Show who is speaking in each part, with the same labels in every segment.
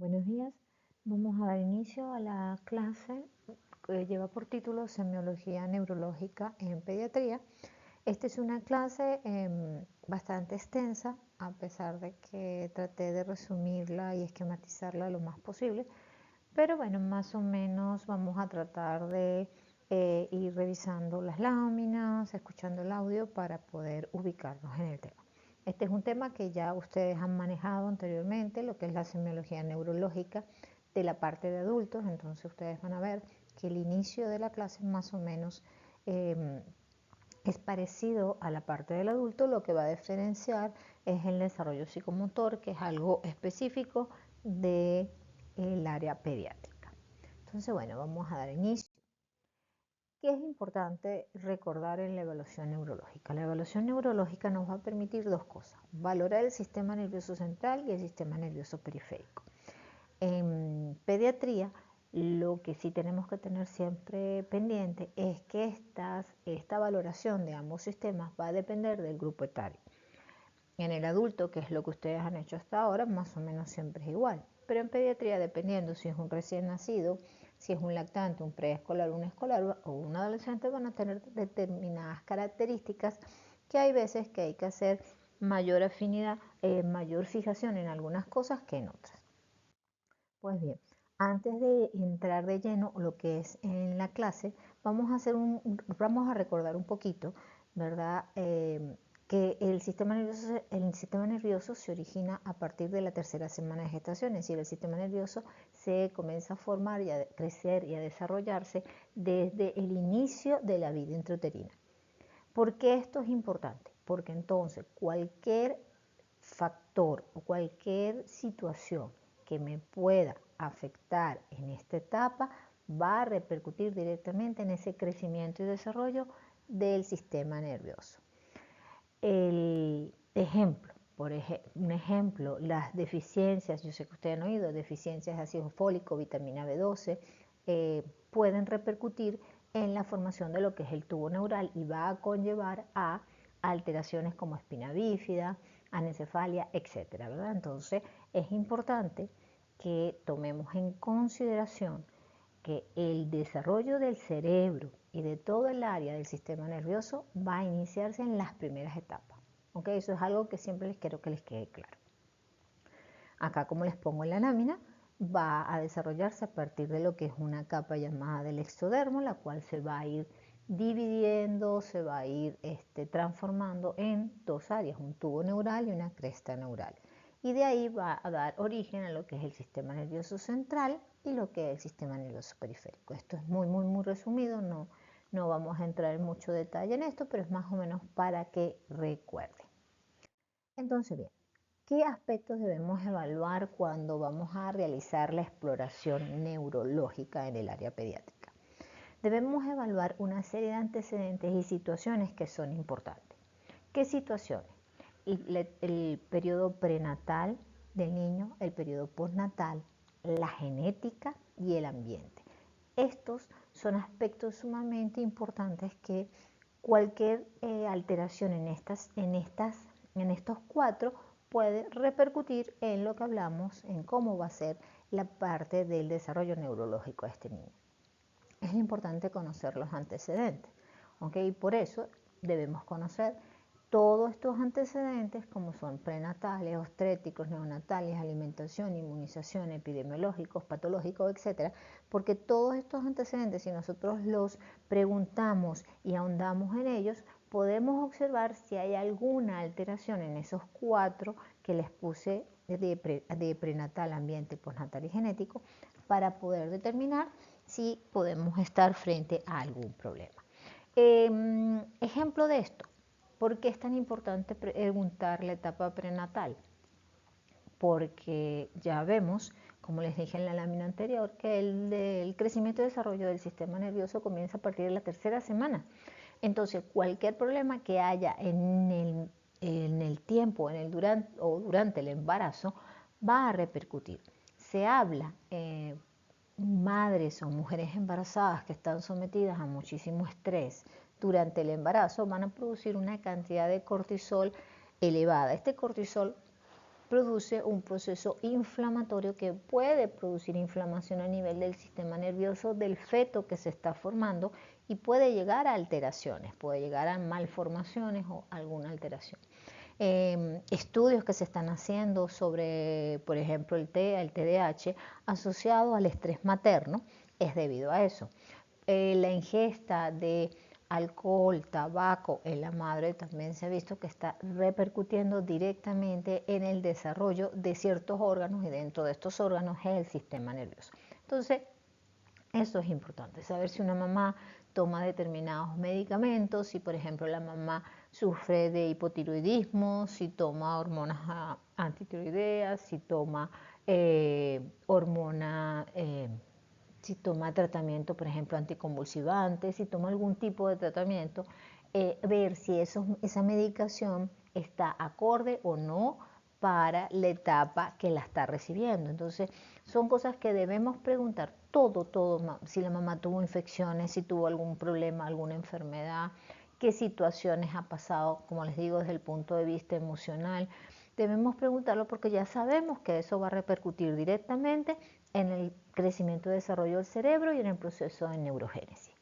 Speaker 1: Buenos días, vamos a dar inicio a la clase que lleva por título Semiología Neurológica en Pediatría. Esta es una clase bastante extensa, a pesar de que traté de resumirla y esquematizarla lo más posible, pero bueno, más o menos vamos a tratar de ir revisando las láminas, escuchando el audio para poder ubicarnos en el tema. Este es un tema que ya ustedes han manejado anteriormente, lo que es la semiología neurológica de la parte de adultos, entonces ustedes van a ver que el inicio de la clase más o menos es parecido a la parte del adulto. Lo que va a diferenciar es el desarrollo psicomotor, que es algo específico del área pediátrica. Entonces, bueno, vamos a dar inicio. ¿Qué es importante recordar en la evaluación neurológica? La evaluación neurológica nos va a permitir dos cosas: valorar el sistema nervioso central y el sistema nervioso periférico. En pediatría, lo que sí tenemos que tener siempre pendiente es que esta valoración de ambos sistemas va a depender del grupo etario. En el adulto, que es lo que ustedes han hecho hasta ahora, más o menos siempre es igual. Pero en pediatría, dependiendo si es un recién nacido, si es un lactante, un preescolar, un escolar o un adolescente, van a tener determinadas características que hay veces que hay que hacer mayor afinidad, mayor fijación en algunas cosas que en otras. Pues bien, antes de entrar de lleno lo que es en la clase, vamos a recordar un poquito, ¿verdad? Que el sistema nervioso se origina a partir de la tercera semana de gestación, es decir, el sistema nervioso se comienza a formar y a crecer y a desarrollarse desde el inicio de la vida intrauterina. ¿Por qué esto es importante? Porque entonces cualquier factor o cualquier situación que me pueda afectar en esta etapa va a repercutir directamente en ese crecimiento y desarrollo del sistema nervioso. Un ejemplo, las deficiencias, yo sé que ustedes han oído, deficiencias de ácido fólico, vitamina B12, pueden repercutir en la formación de lo que es el tubo neural y va a conllevar a alteraciones como espina bífida, anencefalia, etcétera, ¿verdad? Entonces es importante que tomemos en consideración que el desarrollo del cerebro y de todo el área del sistema nervioso va a iniciarse en las primeras etapas. ¿Okay? Eso es algo que siempre les quiero que les quede claro. Acá, como les pongo en la lámina, va a desarrollarse a partir de lo que es una capa llamada del exodermo, la cual se va a ir dividiendo, se va a ir transformando en dos áreas, un tubo neural y una cresta neural. Y de ahí va a dar origen a lo que es el sistema nervioso central y lo que es el sistema nervioso periférico. Esto es muy resumido, no vamos a entrar en mucho detalle en esto, pero es más o menos para que recuerden. Entonces, bien, ¿qué aspectos debemos evaluar cuando vamos a realizar la exploración neurológica en el área pediátrica? Debemos evaluar una serie de antecedentes y situaciones que son importantes. ¿Qué situaciones? El periodo prenatal del niño, el periodo postnatal, la genética y el ambiente. Estos son aspectos sumamente importantes que cualquier alteración en estos cuatro puede repercutir en lo que hablamos, en cómo va a ser la parte del desarrollo neurológico de este niño. Es importante conocer los antecedentes, ¿ok? Por eso debemos conocer todos estos antecedentes, como son prenatales, obstétricos, neonatales, alimentación, inmunización, epidemiológicos, patológicos, etcétera, porque todos estos antecedentes, si nosotros los preguntamos y ahondamos en ellos, podemos observar si hay alguna alteración en esos cuatro que les puse de prenatal, ambiente, postnatal y genético, para poder determinar si podemos estar frente a algún problema. Ejemplo de esto, ¿por qué es tan importante preguntar la etapa prenatal? Porque ya vemos, como les dije en la lámina anterior, que el crecimiento y desarrollo del sistema nervioso comienza a partir de la tercera semana. Entonces, cualquier problema que haya en el tiempo, durante el embarazo, va a repercutir. Se habla, madres o mujeres embarazadas que están sometidas a muchísimo estrés durante el embarazo van a producir una cantidad de cortisol elevada. Este cortisol produce un proceso inflamatorio que puede producir inflamación a nivel del sistema nervioso del feto que se está formando y puede llegar a alteraciones, puede llegar a malformaciones o alguna alteración. Estudios que se están haciendo sobre, por ejemplo, el TDAH asociado al estrés materno es debido a eso. La ingesta de alcohol, tabaco en la madre también se ha visto que está repercutiendo directamente en el desarrollo de ciertos órganos y dentro de estos órganos es el sistema nervioso. Entonces, eso es importante, saber si una mamá toma determinados medicamentos, si por ejemplo la mamá sufre de hipotiroidismo, si toma hormonas antitiroideas, si toma si toma tratamiento, por ejemplo, anticonvulsivante, si toma algún tipo de tratamiento, ver si esa medicación está acorde o no para la etapa que la está recibiendo. Entonces, son cosas que debemos preguntar todo, si la mamá tuvo infecciones, si tuvo algún problema, alguna enfermedad, qué situaciones ha pasado, como les digo, desde el punto de vista emocional. Debemos preguntarlo porque ya sabemos que eso va a repercutir directamente en el crecimiento y desarrollo del cerebro y en el proceso de neurogénesis.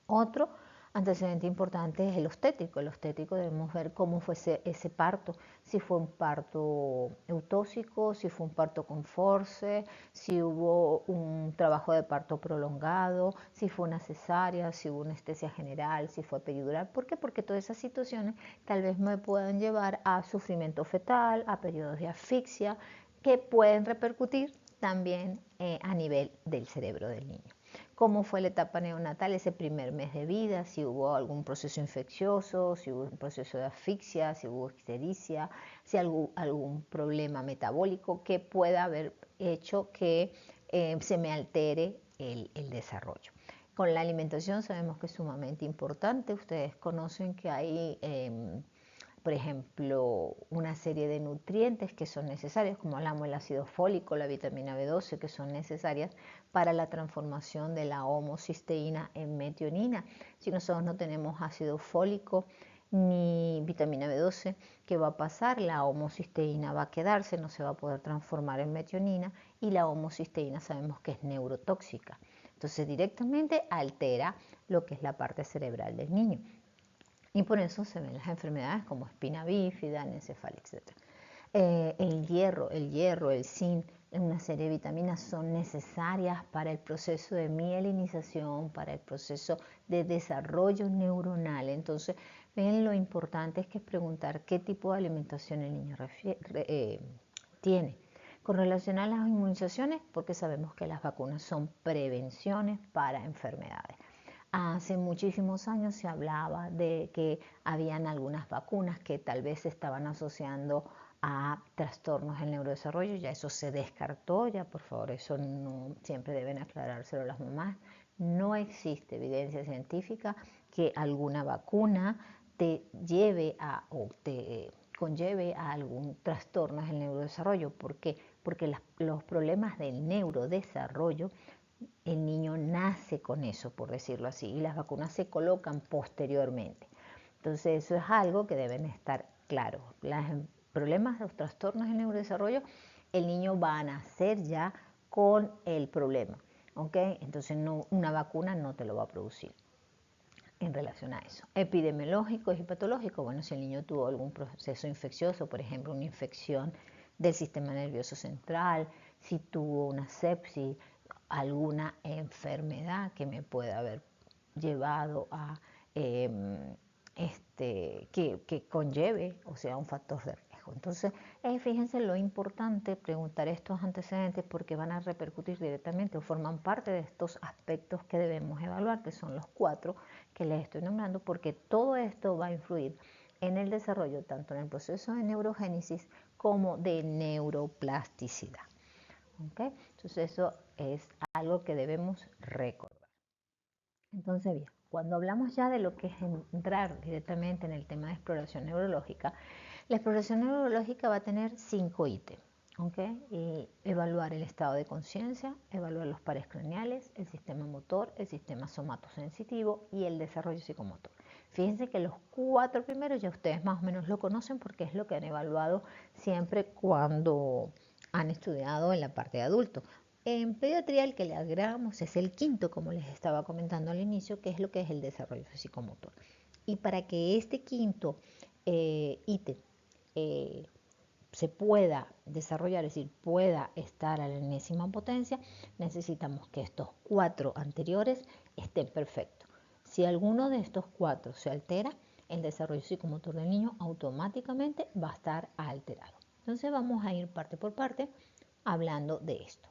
Speaker 1: Otro antecedente importante es el obstétrico. El obstétrico debemos ver cómo fue ese parto, si fue un parto eutóxico, si fue un parto con force, si hubo un trabajo de parto prolongado, si fue una cesárea, si hubo anestesia general, si fue peridural. ¿Por qué? Porque todas esas situaciones tal vez me puedan llevar a sufrimiento fetal, a periodos de asfixia, que pueden repercutir también a nivel del cerebro del niño. Cómo fue la etapa neonatal, ese primer mes de vida, si hubo algún proceso infeccioso, si hubo un proceso de asfixia, si hubo ictericia, si algún problema metabólico que pueda haber hecho que se me altere el desarrollo. Con la alimentación sabemos que es sumamente importante. Ustedes conocen que hay por ejemplo, una serie de nutrientes que son necesarios, como hablamos, el ácido fólico, la vitamina B12, que son necesarias para la transformación de la homocisteína en metionina. Si nosotros no tenemos ácido fólico ni vitamina B12, ¿qué va a pasar? La homocisteína va a quedarse, no se va a poder transformar en metionina y la homocisteína sabemos que es neurotóxica. Entonces directamente altera lo que es la parte cerebral del niño. Y por eso se ven las enfermedades como espina bífida, anencefalía, etc. El hierro, el zinc, una serie de vitaminas son necesarias para el proceso de mielinización, para el proceso de desarrollo neuronal. Entonces, ven lo importante es que preguntar qué tipo de alimentación el niño tiene. Con relación a las inmunizaciones, porque sabemos que las vacunas son prevenciones para enfermedades. Hace muchísimos años se hablaba de que habían algunas vacunas que tal vez se estaban asociando a trastornos del neurodesarrollo, ya eso se descartó, ya por favor eso no siempre deben aclarárselo las mamás. No existe evidencia científica que alguna vacuna te lleve o te conlleve a algún trastorno del neurodesarrollo. ¿Por qué? Porque los problemas del neurodesarrollo el niño nace con eso, por decirlo así, y las vacunas se colocan posteriormente. Entonces eso es algo que deben estar claros. Los problemas, los trastornos del neurodesarrollo, el niño va a nacer ya con el problema, ¿ok? Entonces una vacuna no te lo va a producir en relación a eso. Epidemiológicos y patológicos, bueno, si el niño tuvo algún proceso infeccioso, por ejemplo, una infección del sistema nervioso central, si tuvo una sepsis, alguna enfermedad que me pueda haber llevado a que conlleve, o sea, un factor de riesgo. Entonces, fíjense lo importante preguntar estos antecedentes porque van a repercutir directamente o forman parte de estos aspectos que debemos evaluar, que son los 4 que les estoy nombrando, porque todo esto va a influir en el desarrollo, tanto en el proceso de neurogénesis como de neuroplasticidad. ¿Okay? Entonces eso es algo que debemos recordar. Entonces, bien, cuando hablamos ya de lo que es entrar directamente en el tema de exploración neurológica, la exploración neurológica va a tener 5 ítems. ¿Okay? Y evaluar el estado de conciencia, evaluar los pares craneales, el sistema motor, el sistema somatosensitivo y el desarrollo psicomotor. Fíjense que los 4 primeros ya ustedes más o menos lo conocen porque es lo que han evaluado siempre cuando han estudiado en la parte de adulto. En pediatría el que le agregamos es el quinto, como les estaba comentando al inicio, que es lo que es el desarrollo psicomotor. Y para que este quinto ítem se pueda desarrollar, es decir, pueda estar a la enésima potencia, necesitamos que estos 4 anteriores estén perfectos. Si alguno de estos 4 se altera, el desarrollo psicomotor del niño automáticamente va a estar alterado. Entonces vamos a ir parte por parte hablando de esto.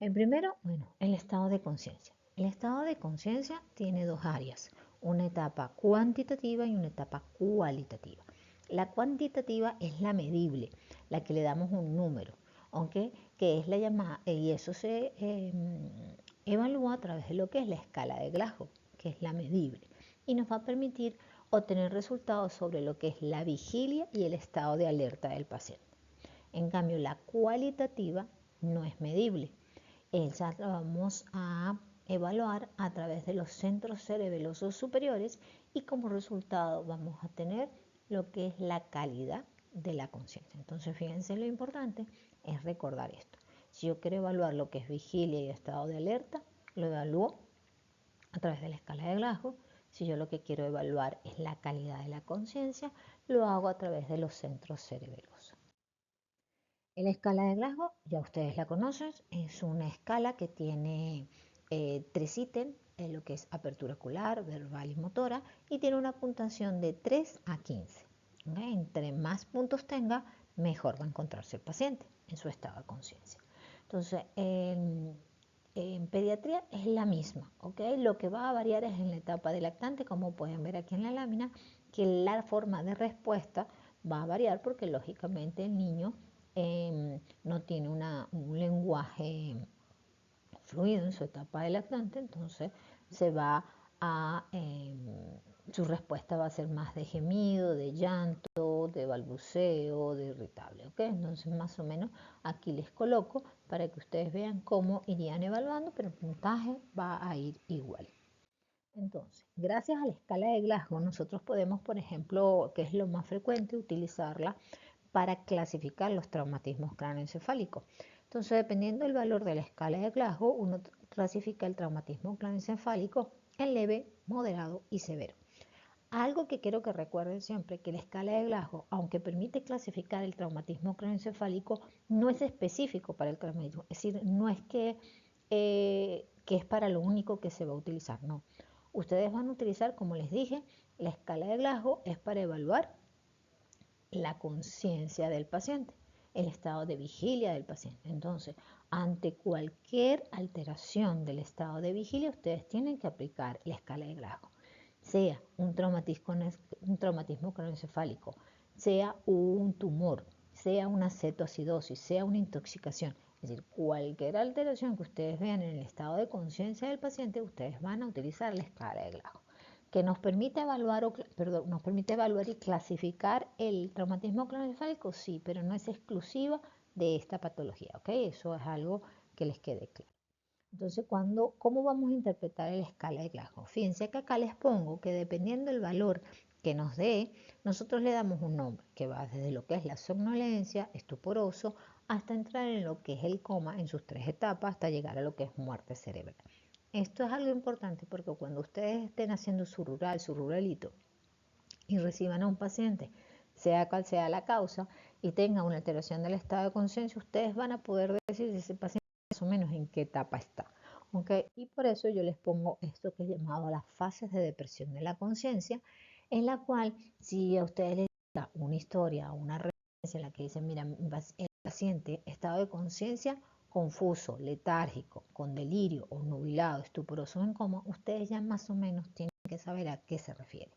Speaker 1: El primero, bueno, el estado de conciencia. El estado de conciencia tiene 2 áreas, una etapa cuantitativa y una etapa cualitativa. La cuantitativa es la medible, la que le damos un número, ¿okay? Que es la llamada, y eso se evalúa a través de lo que es la escala de Glasgow, que es la medible, y nos va a permitir obtener resultados sobre lo que es la vigilia y el estado de alerta del paciente. En cambio, la cualitativa no es medible. Esa la vamos a evaluar a través de los centros cerebelosos superiores y como resultado vamos a tener lo que es la calidad de la conciencia. Entonces, fíjense lo importante es recordar esto. Si yo quiero evaluar lo que es vigilia y estado de alerta, lo evalúo a través de la escala de Glasgow. Si yo lo que quiero evaluar es la calidad de la conciencia, lo hago a través de los centros cerebelosos. La escala de Glasgow, ya ustedes la conocen, es una escala que tiene 3 ítems, lo que es apertura ocular, verbal y motora, y tiene una puntuación de 3 a 15. ¿Okay? Entre más puntos tenga, mejor va a encontrarse el paciente en su estado de conciencia. Entonces, en pediatría es la misma, ¿okay? Lo que va a variar es en la etapa de lactante, como pueden ver aquí en la lámina, que la forma de respuesta va a variar porque lógicamente el niño no tiene un lenguaje fluido en su etapa de lactante, entonces se va a, su respuesta va a ser más de gemido, de llanto, de balbuceo, de irritable, ¿ok? Entonces más o menos aquí les coloco para que ustedes vean cómo irían evaluando, pero el puntaje va a ir igual. Entonces, gracias a la escala de Glasgow, nosotros podemos, por ejemplo, que es lo más frecuente, utilizarla para clasificar los traumatismos cráneoencefálicos. Entonces, dependiendo del valor de la escala de Glasgow, uno clasifica el traumatismo cráneoencefálico en leve, moderado y severo. Algo que quiero que recuerden siempre, que la escala de Glasgow, aunque permite clasificar el traumatismo cráneoencefálico, no es específico para el traumatismo, es decir, no es que es para lo único que se va a utilizar, no. Ustedes van a utilizar, como les dije, la escala de Glasgow es para evaluar la conciencia del paciente, el estado de vigilia del paciente. Entonces, ante cualquier alteración del estado de vigilia, ustedes tienen que aplicar la escala de Glasgow, sea un traumatismo craneoencefálico, sea un tumor, sea una cetoacidosis, sea una intoxicación. Es decir, cualquier alteración que ustedes vean en el estado de conciencia del paciente, ustedes van a utilizar la escala de Glasgow, que nos permite evaluar y clasificar el traumatismo craneoencefálico, sí, pero no es exclusiva de esta patología, ¿ok? Eso es algo que les quede claro. Entonces, ¿cómo vamos a interpretar la escala de Glasgow? Fíjense que acá les pongo que dependiendo del valor que nos dé, nosotros le damos un nombre que va desde lo que es la somnolencia, estuporoso, hasta entrar en lo que es el coma en sus 3 etapas, hasta llegar a lo que es muerte cerebral. Esto es algo importante porque cuando ustedes estén haciendo su ruralito, y reciban a un paciente, sea cual sea la causa, y tenga una alteración del estado de conciencia, ustedes van a poder decir si ese paciente más o menos en qué etapa está. ¿Okay? Y por eso yo les pongo esto que es llamado las fases de depresión de la conciencia, en la cual si a ustedes les da una historia o una referencia en la que dicen, mira, el paciente estado de conciencia confuso, letárgico, con delirio o nubilado, estuporoso en coma, ustedes ya más o menos tienen que saber a qué se refiere.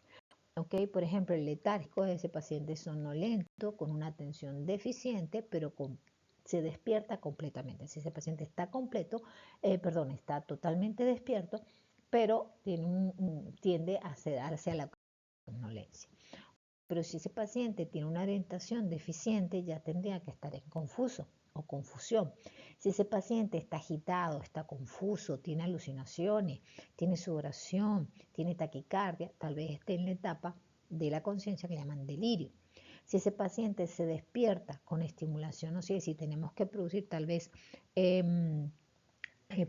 Speaker 1: Okay, por ejemplo, el letárgico de ese paciente somnolento, con una atención deficiente, pero se despierta completamente. Si ese paciente está está totalmente despierto, pero tiende a sedarse a la somnolencia. Pero si ese paciente tiene una orientación deficiente, ya tendría que estar en confuso. o confusión. Si ese paciente está agitado, está confuso, tiene alucinaciones, tiene sudoración, tiene taquicardia, tal vez esté en la etapa de la conciencia que llaman delirio. Si ese paciente se despierta con estimulación, o sea, si tenemos que producir tal vez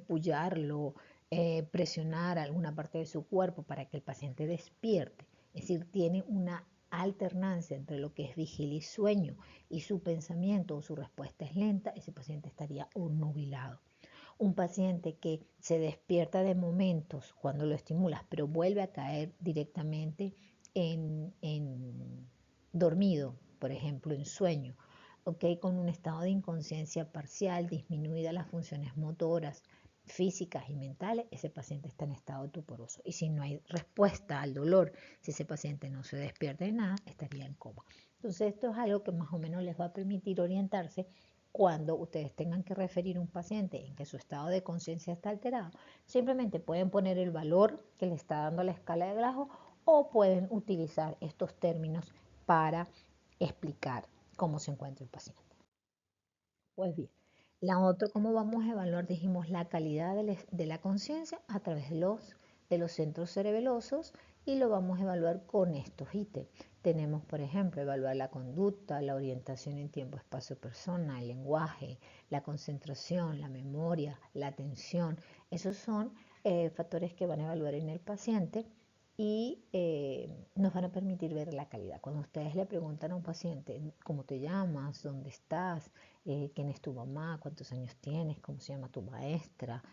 Speaker 1: pullarlo, presionar alguna parte de su cuerpo para que el paciente despierte, es decir, tiene una alternancia entre lo que es vigilia y sueño y su pensamiento o su respuesta es lenta, ese paciente estaría obnubilado. Un paciente que se despierta de momentos cuando lo estimulas, pero vuelve a caer directamente en dormido, por ejemplo, en sueño, ¿okay? Con un estado de inconsciencia parcial, disminuidas las funciones motoras, físicas y mentales, ese paciente está en estado tuporoso. Y si no hay respuesta al dolor, si ese paciente no se despierta de nada, estaría en coma. Entonces esto es algo que más o menos les va a permitir orientarse cuando ustedes tengan que referir a un paciente en que su estado de conciencia está alterado. Simplemente pueden poner el valor que le está dando la escala de Glasgow o pueden utilizar estos términos para explicar cómo se encuentra el paciente. Pues bien, la otra, ¿cómo vamos a evaluar? Dijimos la calidad de la conciencia a través de los centros cerebelosos y lo vamos a evaluar con estos ítems. Tenemos, por ejemplo, evaluar la conducta, la orientación en tiempo, espacio, persona, el lenguaje, la concentración, la memoria, la atención. Esos son factores que van a evaluar en el paciente y nos van a permitir ver la calidad. Cuando ustedes le preguntan a un paciente cómo te llamas, dónde estás, quién es tu mamá, cuántos años tienes, cómo se llama tu maestra,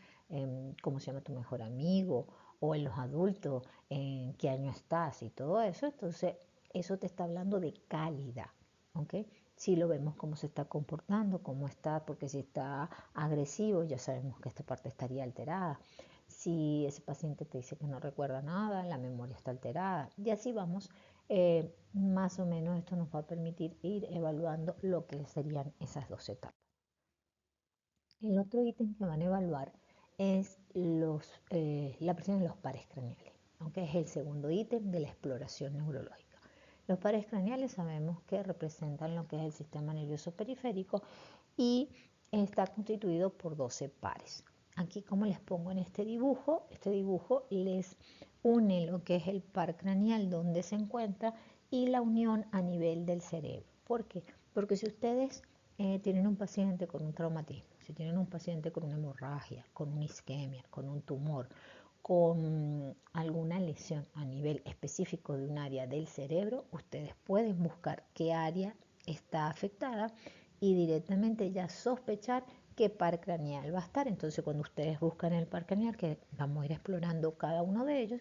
Speaker 1: cómo se llama tu mejor amigo, o en los adultos, en qué año estás y todo eso, entonces eso te está hablando de calidad, ¿ok? Si lo vemos cómo se está comportando, cómo está, porque si está agresivo, ya sabemos que esta parte estaría alterada. Si ese paciente te dice que no recuerda nada, la memoria está alterada. Y así vamos, más o menos esto nos va a permitir ir evaluando lo que serían esas dos etapas. El otro ítem que van a evaluar es la presión en los pares craneales, aunque es el segundo ítem de la exploración neurológica. Los pares craneales sabemos que representan lo que es el sistema nervioso periférico y está constituido por 12 pares. Aquí, como les pongo en este dibujo les une lo que es el par craneal donde se encuentra y la unión a nivel del cerebro. ¿Por qué? Porque si ustedes tienen un paciente con un traumatismo, si tienen un paciente con una hemorragia, con una isquemia, con un tumor, con alguna lesión a nivel específico de un área del cerebro, ustedes pueden buscar qué área está afectada y directamente ya sospechar qué par craneal va a estar. Entonces, cuando ustedes buscan el par craneal, que vamos a ir explorando cada uno de ellos,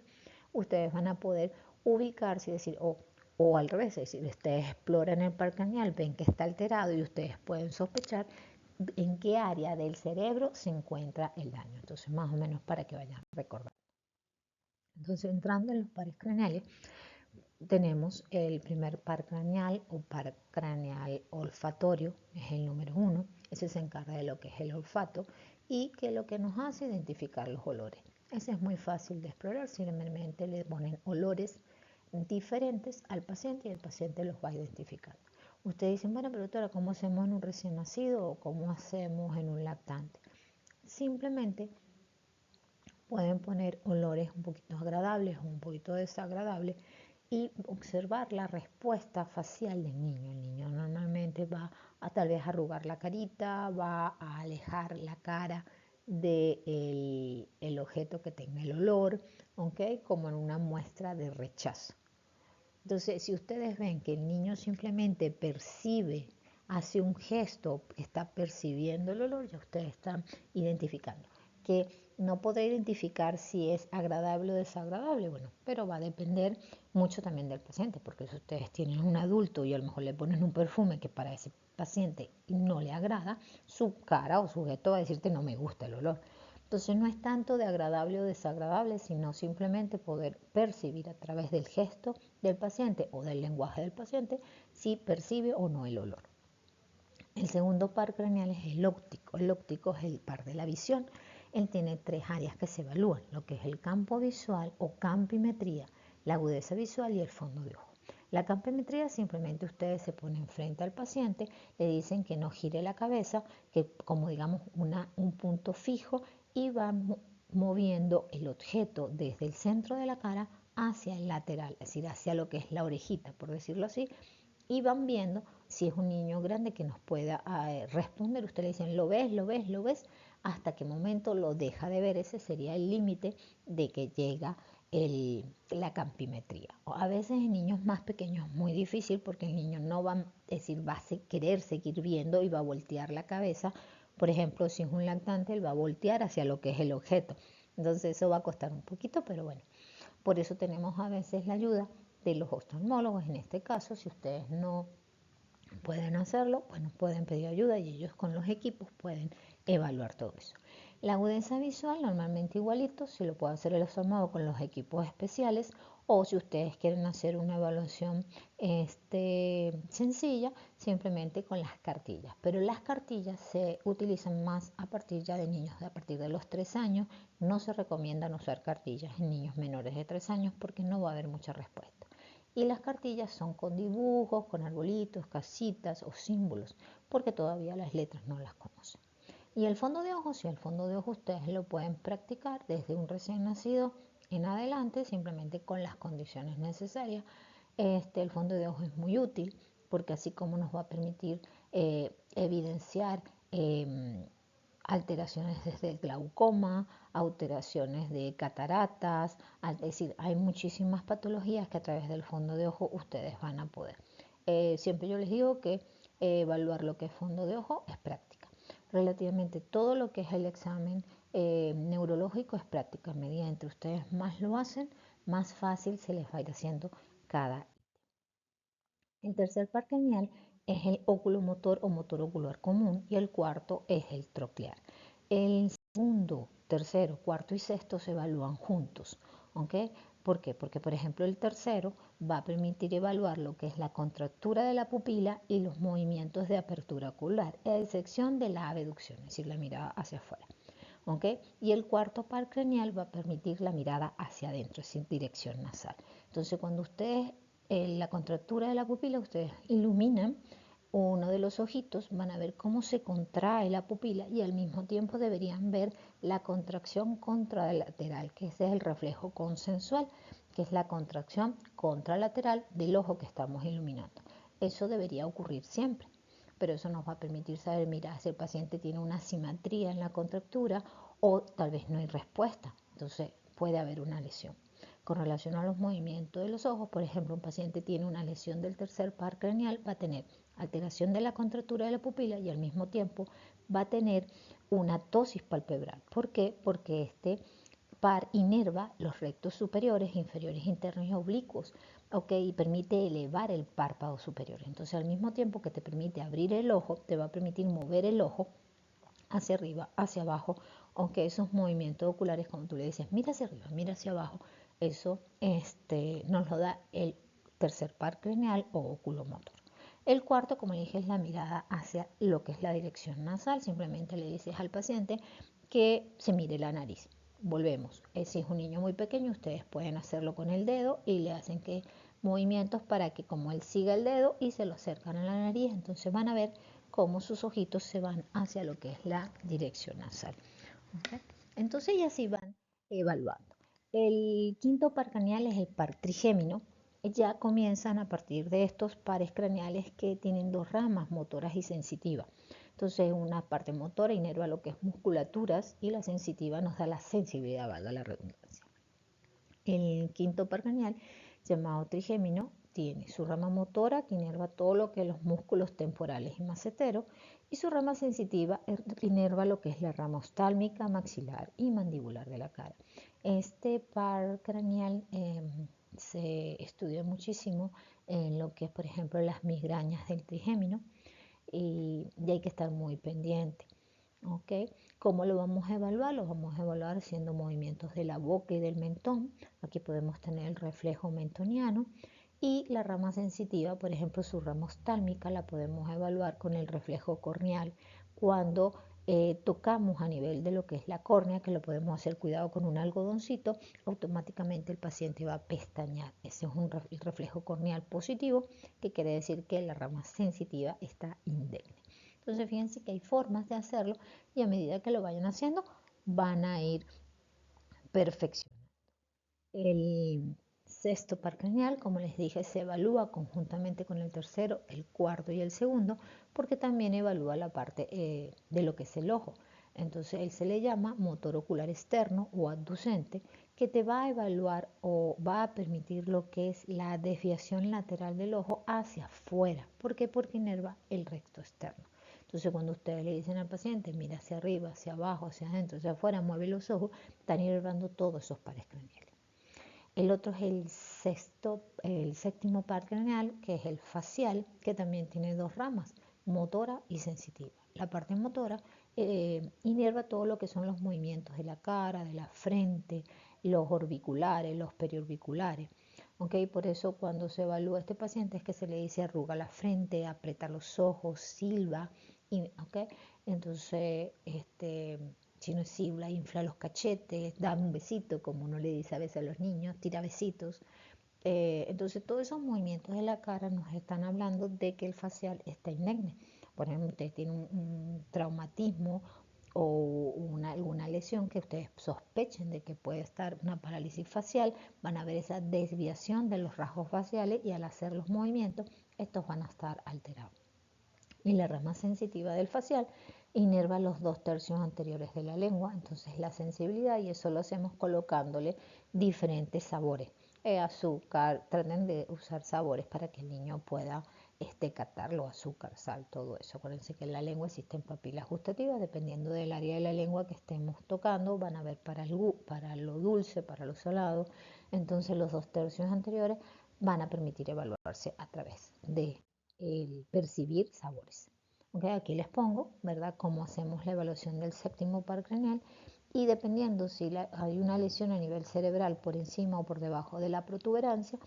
Speaker 1: ustedes van a poder ubicarse y decir, o al revés, es decir, ustedes exploran el par craneal, ven que está alterado y ustedes pueden sospechar en qué área del cerebro se encuentra el daño. Entonces, más o menos para que vayan recordando. Entonces, entrando en los pares craneales, tenemos el primer par craneal o par craneal olfatorio, es el número 1. Ese se encarga de lo que es el olfato y que lo que nos hace identificar los olores. Ese es muy fácil de explorar, simplemente le ponen olores diferentes al paciente y el paciente los va identificando. Ustedes dicen, bueno, pero doctora, ¿cómo hacemos en un recién nacido o cómo hacemos en un lactante? Simplemente pueden poner olores un poquito agradables o un poquito desagradables y observar la respuesta facial del niño. El niño normalmente va a tal vez arrugar la carita, va a alejar la cara del objeto que tenga el olor, ¿okay? Como en una muestra de rechazo. Entonces, si ustedes ven que el niño simplemente percibe, hace un gesto, está percibiendo el olor, ya ustedes están identificando. Que no podré identificar si es agradable o desagradable, bueno, pero va a depender mucho también del paciente, porque si ustedes tienen un adulto y a lo mejor le ponen un perfume que para ese paciente no le agrada, su cara o sujeto va a decirte no me gusta el olor. Entonces no es tanto de agradable o desagradable, sino simplemente poder percibir a través del gesto del paciente o del lenguaje del paciente si percibe o no el olor. El segundo par craneal es el óptico. El óptico es el par de la visión. Él tiene 3 áreas que se evalúan, lo que es el campo visual o campimetría, la agudeza visual y el fondo de ojo. La campimetría simplemente ustedes se ponen frente al paciente, le dicen que no gire la cabeza, que como digamos un punto fijo y van moviendo el objeto desde el centro de la cara hacia el lateral, es decir, hacia lo que es la orejita, por decirlo así, y van viendo si es un niño grande que nos pueda responder. Ustedes le dicen, ¿lo ves, lo ves, lo ves? Hasta qué momento lo deja de ver. Ese sería el límite de que llega la campimetría. A veces en niños más pequeños es muy difícil porque el niño no va, es decir, va a querer seguir viendo y va a voltear la cabeza. Por ejemplo, si es un lactante, él va a voltear hacia lo que es el objeto. Entonces eso va a costar un poquito, pero bueno, por eso tenemos a veces la ayuda de los oftalmólogos. En este caso, si ustedes no pueden hacerlo, bueno, pueden pedir ayuda y ellos con los equipos pueden evaluar todo eso. La agudeza visual normalmente igualito, si lo puede hacer el oftalmólogo con los equipos especiales, o si ustedes quieren hacer una evaluación sencilla, simplemente con las cartillas. Pero las cartillas se utilizan más a partir ya de niños a partir de los 3 años. No se recomiendan usar cartillas en niños menores de 3 años porque no va a haber mucha respuesta. Y las cartillas son con dibujos, con arbolitos, casitas o símbolos, porque todavía las letras no las conocen. Y el fondo de ojos, si el fondo de ojos ustedes lo pueden practicar desde un recién nacido en adelante, simplemente con las condiciones necesarias. El fondo de ojos es muy útil porque así como nos va a permitir evidenciar alteraciones desde el glaucoma, alteraciones de cataratas, es decir, hay muchísimas patologías que a través del fondo de ojo ustedes van a poder. Siempre yo les digo que evaluar lo que es fondo de ojo es práctica. Relativamente todo lo que es el examen neurológico es práctica. A medida entre ustedes más lo hacen, más fácil se les va a ir haciendo cada. El tercer par craneal es el oculomotor o motor ocular común y el cuarto es el troclear. El segundo, tercero, cuarto y sexto se evalúan juntos. ¿Ok? ¿Por qué? Porque, por ejemplo, el tercero va a permitir evaluar lo que es la contractura de la pupila y los movimientos de apertura ocular, a excepción de la abducción, es decir, la mirada hacia afuera. ¿Ok? Y el cuarto par craneal va a permitir la mirada hacia adentro, es decir, dirección nasal. Entonces, cuando ustedes, la contractura de la pupila, ustedes iluminan uno de los ojitos, van a ver cómo se contrae la pupila y al mismo tiempo deberían ver la contracción contralateral, que ese es el reflejo consensual, que es la contracción contralateral del ojo que estamos iluminando. Eso debería ocurrir siempre, pero eso nos va a permitir saber, mira, si el paciente tiene una asimetría en la contractura o tal vez no hay respuesta, entonces puede haber una lesión. Con relación a los movimientos de los ojos, por ejemplo, un paciente tiene una lesión del tercer par craneal, va a tener alteración de la contractura de la pupila y al mismo tiempo va a tener una ptosis palpebral. ¿Por qué? Porque este par inerva los rectos superiores, inferiores, internos y oblicuos, ¿ok? Y permite elevar el párpado superior. Entonces, al mismo tiempo que te permite abrir el ojo, te va a permitir mover el ojo hacia arriba, hacia abajo, aunque esos movimientos oculares, como tú le dices, mira hacia arriba, mira hacia abajo, eso nos lo da el tercer par craneal o oculomotor. El cuarto, como le dije, es la mirada hacia lo que es la dirección nasal. Simplemente le dices al paciente que se mire la nariz. Volvemos. Si es un niño muy pequeño, ustedes pueden hacerlo con el dedo y le hacen movimientos para que como él siga el dedo y se lo acercan a la nariz. Entonces van a ver cómo sus ojitos se van hacia lo que es la dirección nasal. ¿Okay? Entonces ya así van evaluando. El quinto par craneal es el par trigémino. Ya comienzan a partir de estos pares craneales que tienen dos ramas, motoras y sensitivas. Entonces una parte motora inerva lo que es musculaturas y la sensitiva nos da la sensibilidad, valga la redundancia. El quinto par craneal, llamado trigémino, tiene su rama motora que inerva todo lo que es los músculos temporales y maceteros y su rama sensitiva inerva lo que es la rama oftálmica, maxilar y mandibular de la cara. Este par craneal se estudia muchísimo en lo que es, por ejemplo, las migrañas del trigémino y hay que estar muy pendiente. ¿Ok? ¿Cómo lo vamos a evaluar? Lo vamos a evaluar haciendo movimientos de la boca y del mentón. Aquí podemos tener el reflejo mentoniano. Y la rama sensitiva, por ejemplo, su rama oftálmica, la podemos evaluar con el reflejo corneal cuando tocamos a nivel de lo que es la córnea, que lo podemos hacer cuidado con un algodoncito, automáticamente el paciente va a pestañear. Ese es el reflejo corneal positivo, que quiere decir que la rama sensitiva está indemne. Entonces fíjense que hay formas de hacerlo y a medida que lo vayan haciendo van a ir perfeccionando. El sexto par craneal, como les dije, se evalúa conjuntamente con el tercero, el cuarto y el segundo, porque también evalúa la parte de lo que es el ojo. Entonces, él se le llama motor ocular externo o abducente, que te va a evaluar o va a permitir lo que es la desviación lateral del ojo hacia afuera. ¿Por qué? Porque inerva el recto externo. Entonces, cuando ustedes le dicen al paciente, mira hacia arriba, hacia abajo, hacia adentro, hacia afuera, mueve los ojos, están inervando todos esos pares craneales. El otro es el séptimo par craneal, que es el facial, que también tiene dos ramas, motora y sensitiva. La parte motora inerva todo lo que son los movimientos de la cara, de la frente, los orbiculares, los periorbiculares. ¿Okay? Por eso cuando se evalúa a este paciente es que se le dice arruga la frente, aprieta los ojos, silba. ¿Okay? Entonces, si no es silba, infla los cachetes, da un besito, como uno le dice a veces a los niños, tira besitos. Entonces, todos esos movimientos de la cara nos están hablando de que el facial está indemne. Por ejemplo, usted tiene un traumatismo o alguna lesión que ustedes sospechen de que puede estar una parálisis facial, van a ver esa desviación de los rasgos faciales y al hacer los movimientos, estos van a estar alterados. Y la rama sensitiva del facial inerva los 2/3 anteriores de la lengua, entonces la sensibilidad, y eso lo hacemos colocándole diferentes sabores. Azúcar, traten de usar sabores para que el niño pueda captarlo, azúcar, sal, todo eso. Acuérdense que en la lengua existen papilas gustativas, dependiendo del área de la lengua que estemos tocando, van a ver para lo dulce, para lo salado. Entonces los 2/3 anteriores van a permitir evaluarse a través de el percibir sabores. Okay, aquí les pongo, ¿verdad?, cómo hacemos la evaluación del séptimo par craneal, y dependiendo si hay una lesión a nivel cerebral por encima o por debajo de la protuberancia,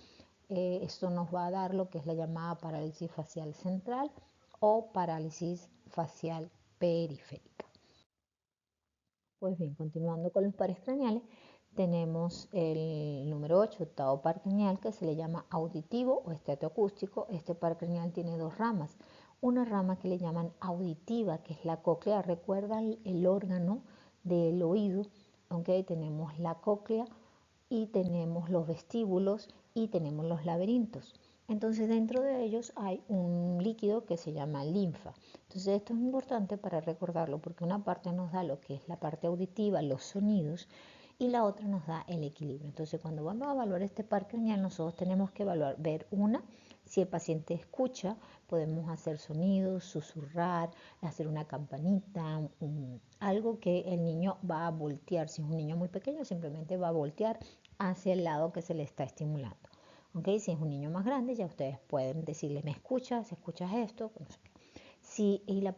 Speaker 1: esto nos va a dar lo que es la llamada parálisis facial central o parálisis facial periférica. Pues bien, continuando con los pares craneales, tenemos el número 8, octavo par craneal, que se le llama auditivo o estetoacústico. Este par craneal tiene dos ramas. Una rama que le llaman auditiva, que es la cóclea. Recuerdan el órgano del oído, aunque tenemos la cóclea y tenemos los vestíbulos y tenemos los laberintos. Entonces dentro de ellos hay un líquido que se llama linfa. Entonces esto es importante para recordarlo, porque una parte nos da lo que es la parte auditiva, los sonidos, y la otra nos da el equilibrio. Entonces cuando vamos a evaluar este par craneal, nosotros tenemos que ver si el paciente escucha, podemos hacer sonidos, susurrar, hacer una campanita, algo que el niño va a voltear. Si es un niño muy pequeño, simplemente va a voltear hacia el lado que se le está estimulando. ¿Okay? Si es un niño más grande, ya ustedes pueden decirle, ¿me escuchas? ¿Escuchas esto? No sé qué. Sí, y la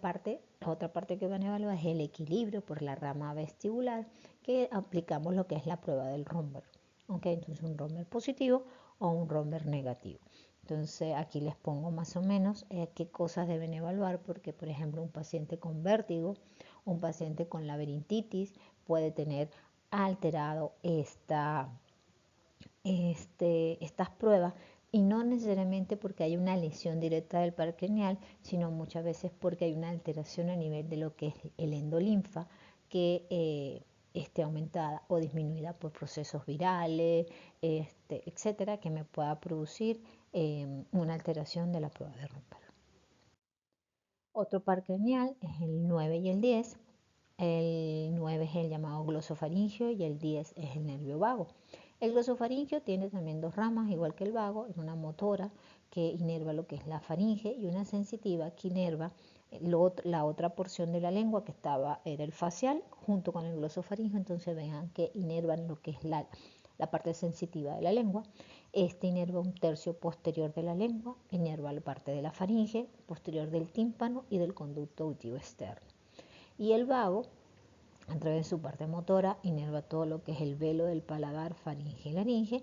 Speaker 1: otra parte que van a evaluar es el equilibrio por la rama vestibular, que aplicamos lo que es la prueba del Romberg. ¿Okay? Entonces un Romberg positivo o un Romberg negativo. Entonces aquí les pongo más o menos qué cosas deben evaluar, porque por ejemplo un paciente con vértigo, un paciente con laberintitis puede tener alterado estas pruebas, y no necesariamente porque hay una lesión directa del par craneal, sino muchas veces porque hay una alteración a nivel de lo que es el endolinfa, que esté aumentada o disminuida por procesos virales, etcétera, que me pueda producir una alteración de la prueba de Romberg. Otro par craneal es el 9 y el 10. El 9 es el llamado glosofaringio y el 10 es el nervio vago. El glosofaringio tiene también dos ramas, igual que el vago, en una motora que inerva lo que es la faringe y una sensitiva que inerva la otra porción de la lengua que era el facial junto con el glosofaringio. Entonces vean que inervan lo que es la parte sensitiva de la lengua. Este inerva un tercio posterior de la lengua, inerva la parte de la faringe, posterior del tímpano y del conducto auditivo externo. Y el vago, a través de su parte motora, inerva todo lo que es el velo del paladar, faringe y laringe,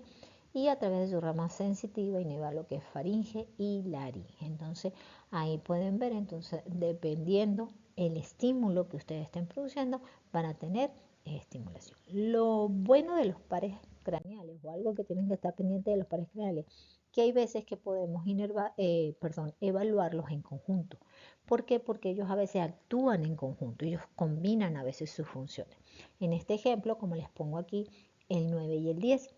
Speaker 1: y a través de su rama sensitiva inerva lo que es faringe y laringe. Entonces ahí pueden ver, entonces dependiendo el estímulo que ustedes estén produciendo, van a tener estimulación. Lo bueno de los pares craneales, o algo que tienen que estar pendiente de los pares craneales, que hay veces que podemos evaluarlos en conjunto. ¿Por qué? Porque ellos a veces actúan en conjunto, ellos combinan a veces sus funciones. En este ejemplo, como les pongo aquí, el 9 y el 10,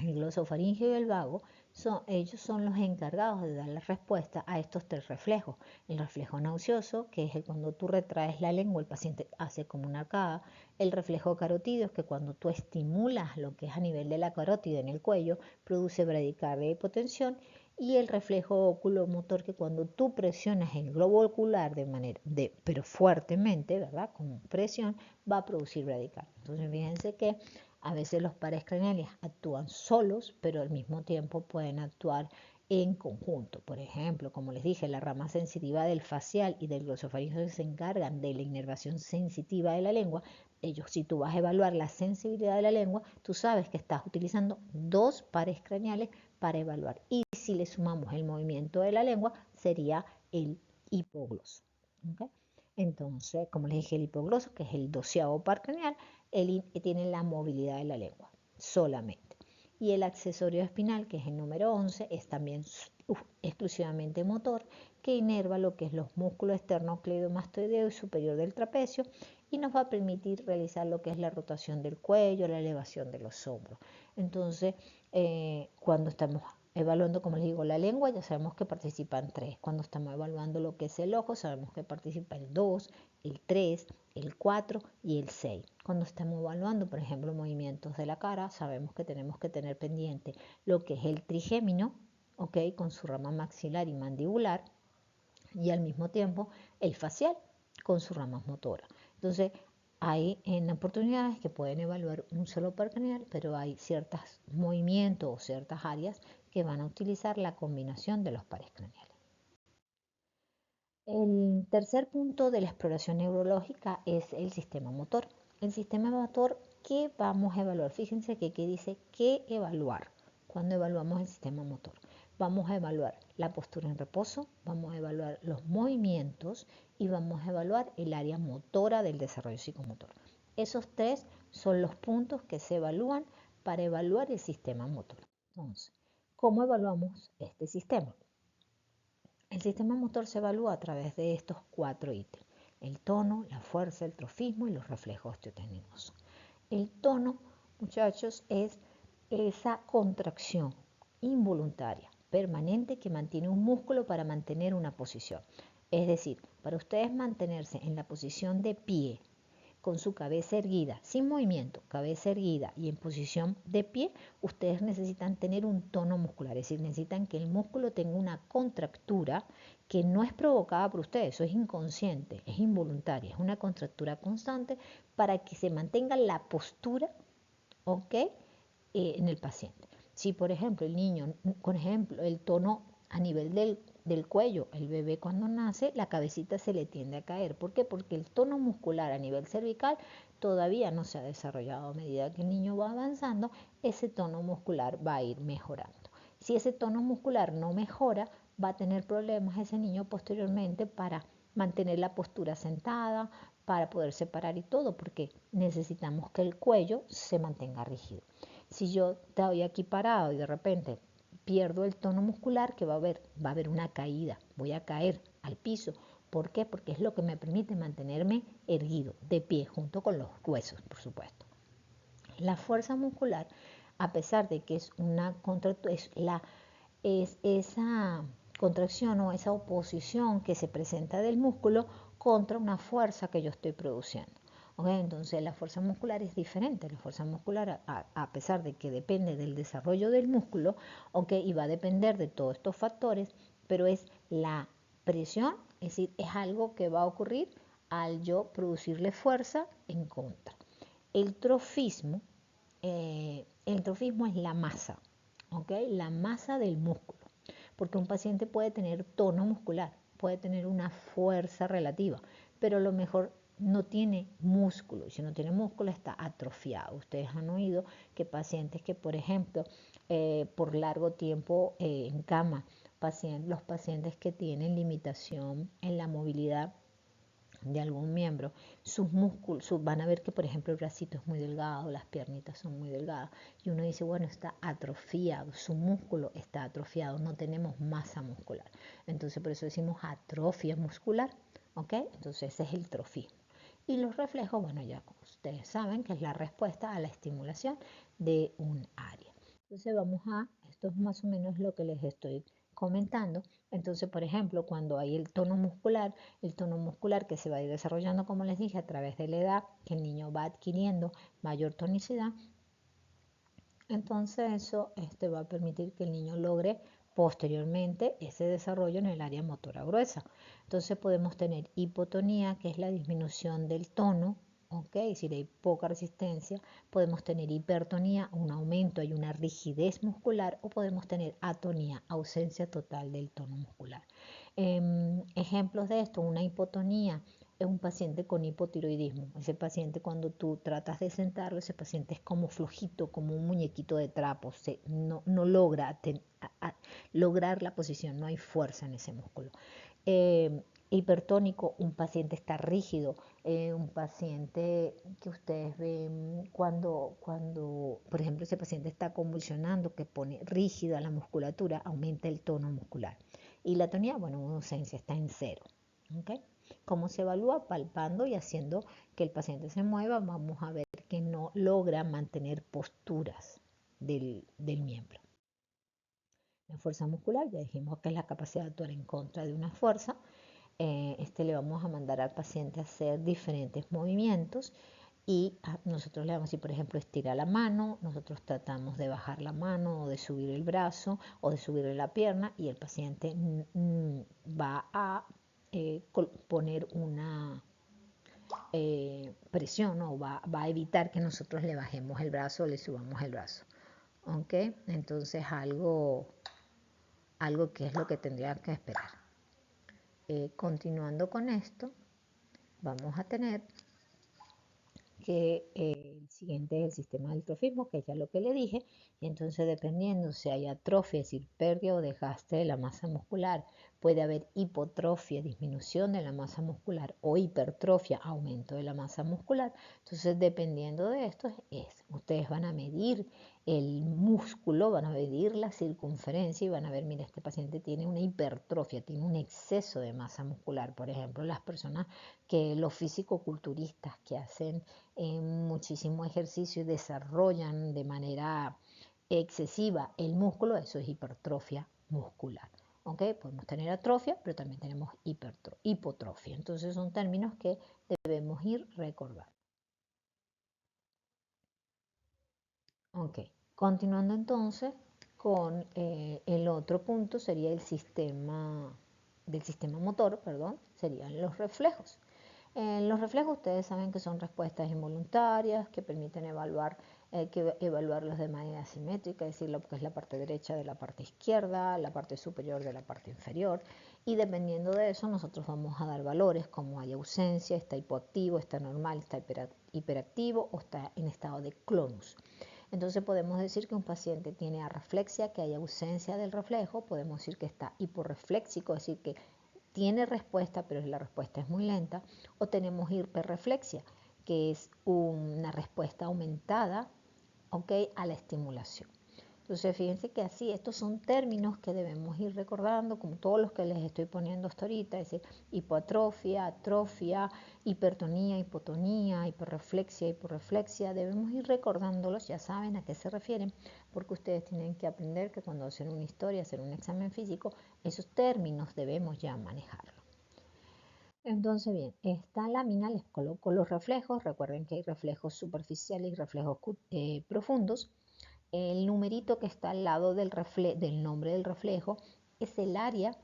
Speaker 1: el glosofaringeo y el vago, ellos son los encargados de dar la respuesta a estos tres reflejos. El reflejo nauseoso, que es cuando tú retraes la lengua, el paciente hace como una arcada. El reflejo carotídeo, es que cuando tú estimulas lo que es a nivel de la carótida en el cuello, produce bradicardia y hipotensión. Y el reflejo oculomotor, que cuando tú presionas el globo ocular pero fuertemente, ¿verdad? Con presión, va a producir bradicardia. Entonces, fíjense que a veces los pares craneales actúan solos, pero al mismo tiempo pueden actuar en conjunto. Por ejemplo, como les dije, la rama sensitiva del facial y del glosofaringeo se encargan de la inervación sensitiva de la lengua. Ellos, si tú vas a evaluar la sensibilidad de la lengua, tú sabes que estás utilizando dos pares craneales para evaluar. Y si le sumamos el movimiento de la lengua, sería el hipogloso. ¿Okay? Entonces, como les dije, el hipogloso, que es el 12º par craneal, tiene la movilidad de la lengua solamente. Y el accesorio espinal, que es el número 11, es también exclusivamente motor, que inerva lo que es los músculos esternocleidomastoideo y superior del trapecio y nos va a permitir realizar lo que es la rotación del cuello, la elevación de los hombros. Entonces, cuando estamos evaluando, como les digo, la lengua, ya sabemos que participan 3. Cuando estamos evaluando lo que es el ojo, sabemos que participa el 2, el 3, el 4 y el 6. Cuando estamos evaluando, por ejemplo, movimientos de la cara, sabemos que tenemos que tener pendiente lo que es el trigémino, ¿ok? Con su rama maxilar y mandibular, y al mismo tiempo el facial con sus ramas motoras. Entonces, hay en oportunidades que pueden evaluar un solo par craneal, pero hay ciertos movimientos o ciertas áreas que van a utilizar la combinación de los pares craneales. El tercer punto de la exploración neurológica es el sistema motor. El sistema motor, ¿qué vamos a evaluar? Fíjense que aquí dice qué evaluar cuando evaluamos el sistema motor. Vamos a evaluar la postura en reposo, vamos a evaluar los movimientos y vamos a evaluar el área motora del desarrollo psicomotor. Esos tres son los puntos que se evalúan para evaluar el sistema motor. Entonces, ¿cómo evaluamos este sistema? El sistema motor se evalúa a través de estos 4 ítems: el tono, la fuerza, el trofismo y los reflejos osteotécnicos. El tono, muchachos, es esa contracción involuntaria, permanente, que mantiene un músculo para mantener una posición. Es decir, para ustedes mantenerse en la posición de pie, con su cabeza erguida, sin movimiento, cabeza erguida y en posición de pie, ustedes necesitan tener un tono muscular, es decir, necesitan que el músculo tenga una contractura que no es provocada por ustedes, eso es inconsciente, es involuntaria, es una contractura constante para que se mantenga la postura, ¿ok? En el paciente. Si, por ejemplo, el niño, por ejemplo, el tono a nivel del cuello, el bebé cuando nace, la cabecita se le tiende a caer. ¿Por qué? Porque el tono muscular a nivel cervical todavía no se ha desarrollado. A medida que el niño va avanzando, ese tono muscular va a ir mejorando. Si ese tono muscular no mejora, va a tener problemas ese niño posteriormente para mantener la postura sentada, para poder separar y todo, porque necesitamos que el cuello se mantenga rígido. Si yo estoy aquí parado y de repente pierdo el tono muscular, que va a haber una caída, voy a caer al piso. ¿Por qué? Porque es lo que me permite mantenerme erguido, de pie, junto con los huesos, por supuesto. La fuerza muscular, a pesar de que es una es esa contracción o esa oposición que se presenta del músculo contra una fuerza que yo estoy produciendo. ¿Okay? Entonces la fuerza muscular es diferente. La fuerza muscular, a pesar de que depende del desarrollo del músculo, ¿okay? Y va a depender de todos estos factores, pero es la presión, es decir, es algo que va a ocurrir al yo producirle fuerza en contra. El trofismo, es la masa, ¿okay? La masa del músculo, porque un paciente puede tener tono muscular, puede tener una fuerza relativa, pero a lo mejor no tiene músculo, y si no tiene músculo está atrofiado. Ustedes han oído que pacientes que, por ejemplo, por largo tiempo en cama, los pacientes que tienen limitación en la movilidad de algún miembro, sus músculos, van a ver que por ejemplo el bracito es muy delgado, las piernitas son muy delgadas y uno dice, bueno, está atrofiado, su músculo está atrofiado, no tenemos masa muscular. Entonces por eso decimos atrofia muscular, ¿ok? Entonces ese es el trofismo. Y los reflejos, bueno, ya como ustedes saben que es la respuesta a la estimulación de un área. Entonces esto es más o menos lo que les estoy comentando. Entonces, por ejemplo, cuando hay el tono muscular que se va a ir desarrollando, como les dije, a través de la edad, que el niño va adquiriendo mayor tonicidad, entonces eso va a permitir que el niño logre posteriormente ese desarrollo en el área motora gruesa. Entonces podemos tener hipotonía, que es la disminución del tono, ¿ok? Es decir, hay poca resistencia. Podemos tener hipertonía, un aumento, hay una rigidez muscular, o podemos tener atonía, ausencia total del tono muscular. Ejemplos de esto, una hipotonía es un paciente con hipotiroidismo. Ese paciente, cuando tú tratas de sentarlo, ese paciente es como flojito, como un muñequito de trapo, no logra lograr la posición, no hay fuerza en ese músculo. Hipertónico, un paciente está rígido, un paciente que ustedes ven cuando, por ejemplo, ese paciente está convulsionando, que pone rígida la musculatura, aumenta el tono muscular. Y la tonía, bueno, una ausencia, está en cero. ¿Okay? ¿Cómo se evalúa? Palpando y haciendo que el paciente se mueva. Vamos a ver que no logra mantener posturas del miembro. La fuerza muscular, ya dijimos que es la capacidad de actuar en contra de una fuerza. Le vamos a mandar al paciente a hacer diferentes movimientos y nosotros le vamos a decir, por ejemplo, estira la mano, nosotros tratamos de bajar la mano o de subir el brazo o de subirle la pierna y el paciente va a poner una presión, ¿no? Va a evitar que nosotros le bajemos el brazo o le subamos el brazo. ¿Ok? Entonces algo que es lo que tendrían que esperar. Continuando con esto, vamos a tener que el siguiente es el sistema del trofismo, que es ya lo que le dije, y entonces dependiendo si hay atrofia, es decir, pérdida o desgaste de la masa muscular, puede haber hipotrofia, disminución de la masa muscular, o hipertrofia, aumento de la masa muscular. Entonces, dependiendo de esto, ustedes van a medir el músculo, van a medir la circunferencia y van a ver, mira, este paciente tiene una hipertrofia, tiene un exceso de masa muscular. Por ejemplo, las personas los fisicoculturistas que hacen muchísimo ejercicio y desarrollan de manera excesiva el músculo, eso es hipertrofia muscular. ¿Okay? Podemos tener atrofia, pero también tenemos hipotrofia. Entonces son términos que debemos ir recordando. Ok, continuando entonces con el otro punto sería el sistema motor, perdón, serían los reflejos. Los reflejos ustedes saben que son respuestas involuntarias que permiten evaluarlos de manera simétrica, es decir, lo que es la parte derecha de la parte izquierda, la parte superior de la parte inferior, y dependiendo de eso nosotros vamos a dar valores como hay ausencia, está hipoactivo, está normal, está hiperactivo o está en estado de clonus. Entonces podemos decir que un paciente tiene arreflexia, que hay ausencia del reflejo, podemos decir que está hiporrefléxico, es decir, que tiene respuesta, pero la respuesta es muy lenta, o tenemos hiperreflexia, que es una respuesta aumentada, ¿okay? A la estimulación. Entonces, fíjense que así, estos son términos que debemos ir recordando, como todos los que les estoy poniendo hasta ahorita, es decir, hipoatrofia, atrofia, hipertonía, hipotonía, hiperreflexia, hiporreflexia, debemos ir recordándolos, ya saben a qué se refieren, porque ustedes tienen que aprender que cuando hacen una historia, hacer un examen físico, esos términos debemos ya manejarlos. Entonces, bien, esta lámina les coloco los reflejos, recuerden que hay reflejos superficiales y reflejos profundos. El numerito que está al lado del nombre del reflejo es el área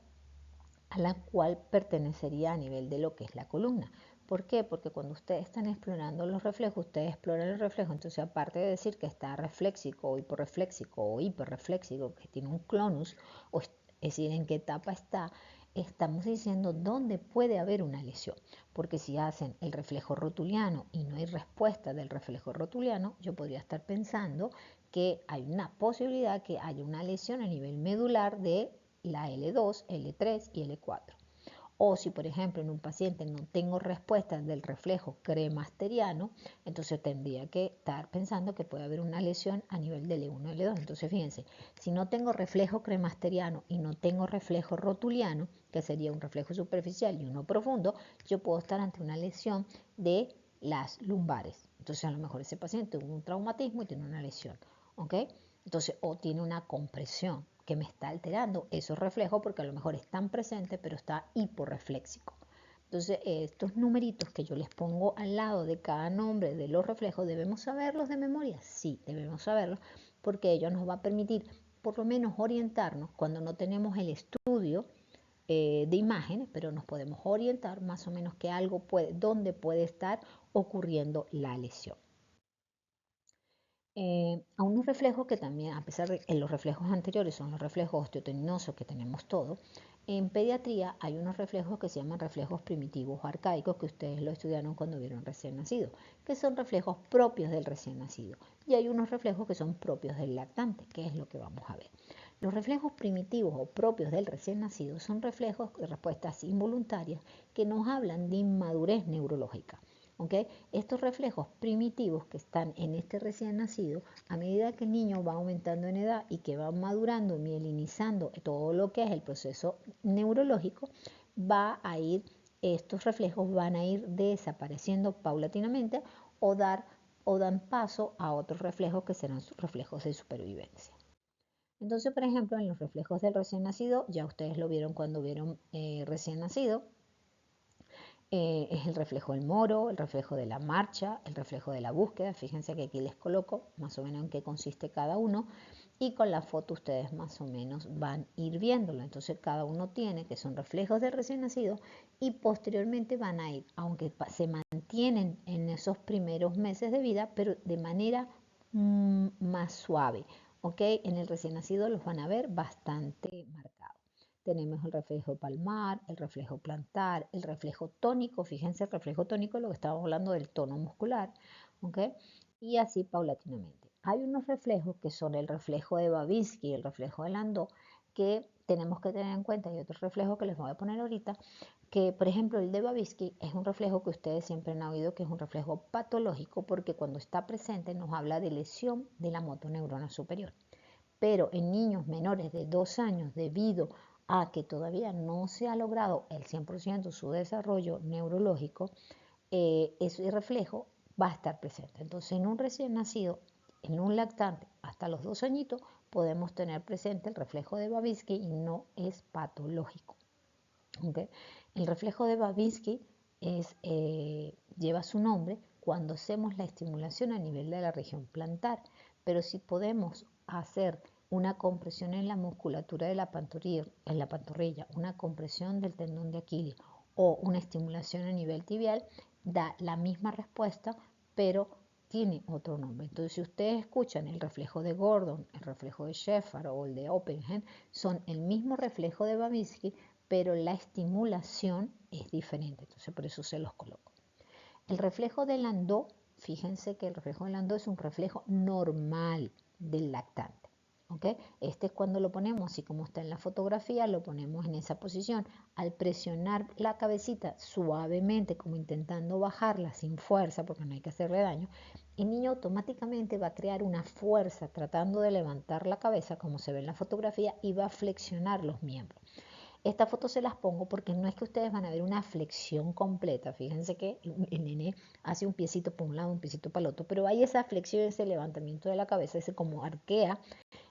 Speaker 1: a la cual pertenecería a nivel de lo que es la columna. ¿Por qué? Porque cuando ustedes están explorando los reflejos, ustedes exploran el reflejo, entonces aparte de decir que está refléxico o hiporrefléxico o hiperrefléxico, que tiene un clonus, es decir, en qué etapa está, estamos diciendo dónde puede haber una lesión. Porque si hacen el reflejo rotuliano y no hay respuesta del reflejo rotuliano, yo podría estar pensando que hay una posibilidad que haya una lesión a nivel medular de la L2, L3 y L4. O si, por ejemplo, en un paciente no tengo respuesta del reflejo cremasteriano, entonces tendría que estar pensando que puede haber una lesión a nivel de L1 y L2. Entonces, fíjense, si no tengo reflejo cremasteriano y no tengo reflejo rotuliano, que sería un reflejo superficial y uno profundo, yo puedo estar ante una lesión de las lumbares. Entonces, a lo mejor ese paciente tuvo un traumatismo y tiene una lesión, ¿ok? Entonces, o tiene una compresión que me está alterando esos reflejos porque a lo mejor están presentes, pero está hiporrefléxico. Entonces, estos numeritos que yo les pongo al lado de cada nombre de los reflejos, ¿debemos saberlos de memoria? Sí, debemos saberlos, porque ello nos va a permitir por lo menos orientarnos cuando no tenemos el estudio de imágenes, pero nos podemos orientar más o menos que algo puede, dónde puede estar ocurriendo la lesión. A unos reflejos que también, a pesar de que los reflejos anteriores son los reflejos osteoteninosos que tenemos todos, en pediatría hay unos reflejos que se llaman reflejos primitivos o arcaicos que ustedes lo estudiaron cuando vieron recién nacido, que son reflejos propios del recién nacido. Y hay unos reflejos que son propios del lactante, que es lo que vamos a ver. Los reflejos primitivos o propios del recién nacido son reflejos de respuestas involuntarias que nos hablan de inmadurez neurológica. ¿Okay? Estos reflejos primitivos que están en este recién nacido, a medida que el niño va aumentando en edad y que va madurando, mielinizando todo lo que es el proceso neurológico, estos reflejos van a ir desapareciendo paulatinamente o dan paso a otros reflejos que serán reflejos de supervivencia. Entonces, por ejemplo, en los reflejos del recién nacido, ya ustedes lo vieron cuando vieron recién nacido, es el reflejo del moro, el reflejo de la marcha, el reflejo de la búsqueda. Fíjense que aquí les coloco más o menos en qué consiste cada uno y con la foto ustedes más o menos van a ir viéndolo. Entonces cada uno tiene que son reflejos del recién nacido y posteriormente van a ir, aunque se mantienen en esos primeros meses de vida, pero de manera más suave. ¿Ok? En el recién nacido los van a ver bastante marcados. Tenemos el reflejo palmar, el reflejo plantar, el reflejo tónico. Fíjense, el reflejo tónico es lo que estábamos hablando del tono muscular, ¿ok? Y así paulatinamente. Hay unos reflejos que son el reflejo de Babinski y el reflejo de Landau que tenemos que tener en cuenta. Y otros reflejos que les voy a poner ahorita, que por ejemplo el de Babinski es un reflejo que ustedes siempre han oído que es un reflejo patológico porque cuando está presente nos habla de lesión de la motoneurona superior. Pero en niños menores de 2 años, debido a que todavía no se ha logrado el 100% su desarrollo neurológico, ese reflejo va a estar presente. Entonces, en un recién nacido, en un lactante, hasta los 2 añitos, podemos tener presente el reflejo de Babinski y no es patológico. ¿Okay? El reflejo de Babinski lleva su nombre cuando hacemos la estimulación a nivel de la región plantar, pero si podemos hacer una compresión en la musculatura de la pantorrilla, una compresión del tendón de Aquiles o una estimulación a nivel tibial, da la misma respuesta, pero tiene otro nombre. Entonces, si ustedes escuchan el reflejo de Gordon, el reflejo de Shepard o el de Oppenheim, son el mismo reflejo de Babinski, pero la estimulación es diferente. Entonces, por eso se los coloco. El reflejo de Landau, fíjense que el reflejo de Landau es un reflejo normal del lactante. ¿Okay? Este es cuando lo ponemos, así como está en la fotografía, lo ponemos en esa posición. Al presionar la cabecita suavemente, como intentando bajarla sin fuerza, porque no hay que hacerle daño, el niño automáticamente va a crear una fuerza tratando de levantar la cabeza, como se ve en la fotografía, y va a flexionar los miembros. Esta foto se las pongo porque no es que ustedes van a ver una flexión completa. Fíjense que el nene hace un piecito para un lado, un piecito para el otro, pero hay esa flexión, ese levantamiento de la cabeza, ese como arquea.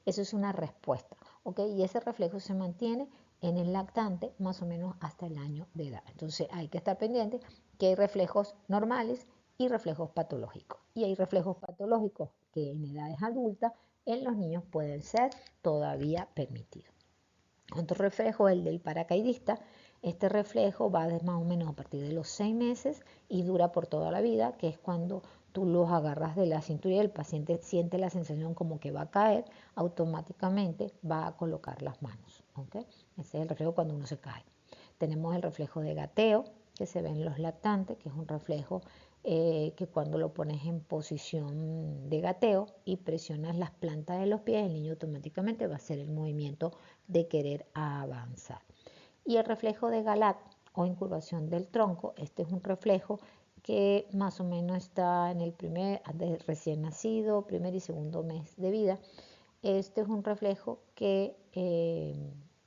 Speaker 1: Eso es una respuesta, ¿ok? Y ese reflejo se mantiene en el lactante más o menos hasta el año de edad. Entonces hay que estar pendiente que hay reflejos normales y reflejos patológicos. Y hay reflejos patológicos que en edades adultas en los niños pueden ser todavía permitidos. Otro reflejo, el del paracaidista. Este reflejo va más o menos a partir de los 6 meses y dura por toda la vida, que es cuando tú los agarras de la cintura y el paciente siente la sensación como que va a caer, automáticamente va a colocar las manos. ¿Okay? Ese es el reflejo cuando uno se cae. Tenemos el reflejo de gateo, que se ve en los lactantes, que es un reflejo que cuando lo pones en posición de gateo y presionas las plantas de los pies, el niño automáticamente va a hacer el movimiento de querer avanzar. Y el reflejo de Galat o incurvación del tronco. Este es un reflejo que más o menos está en el recién nacido, primer y segundo mes de vida. Este es un reflejo que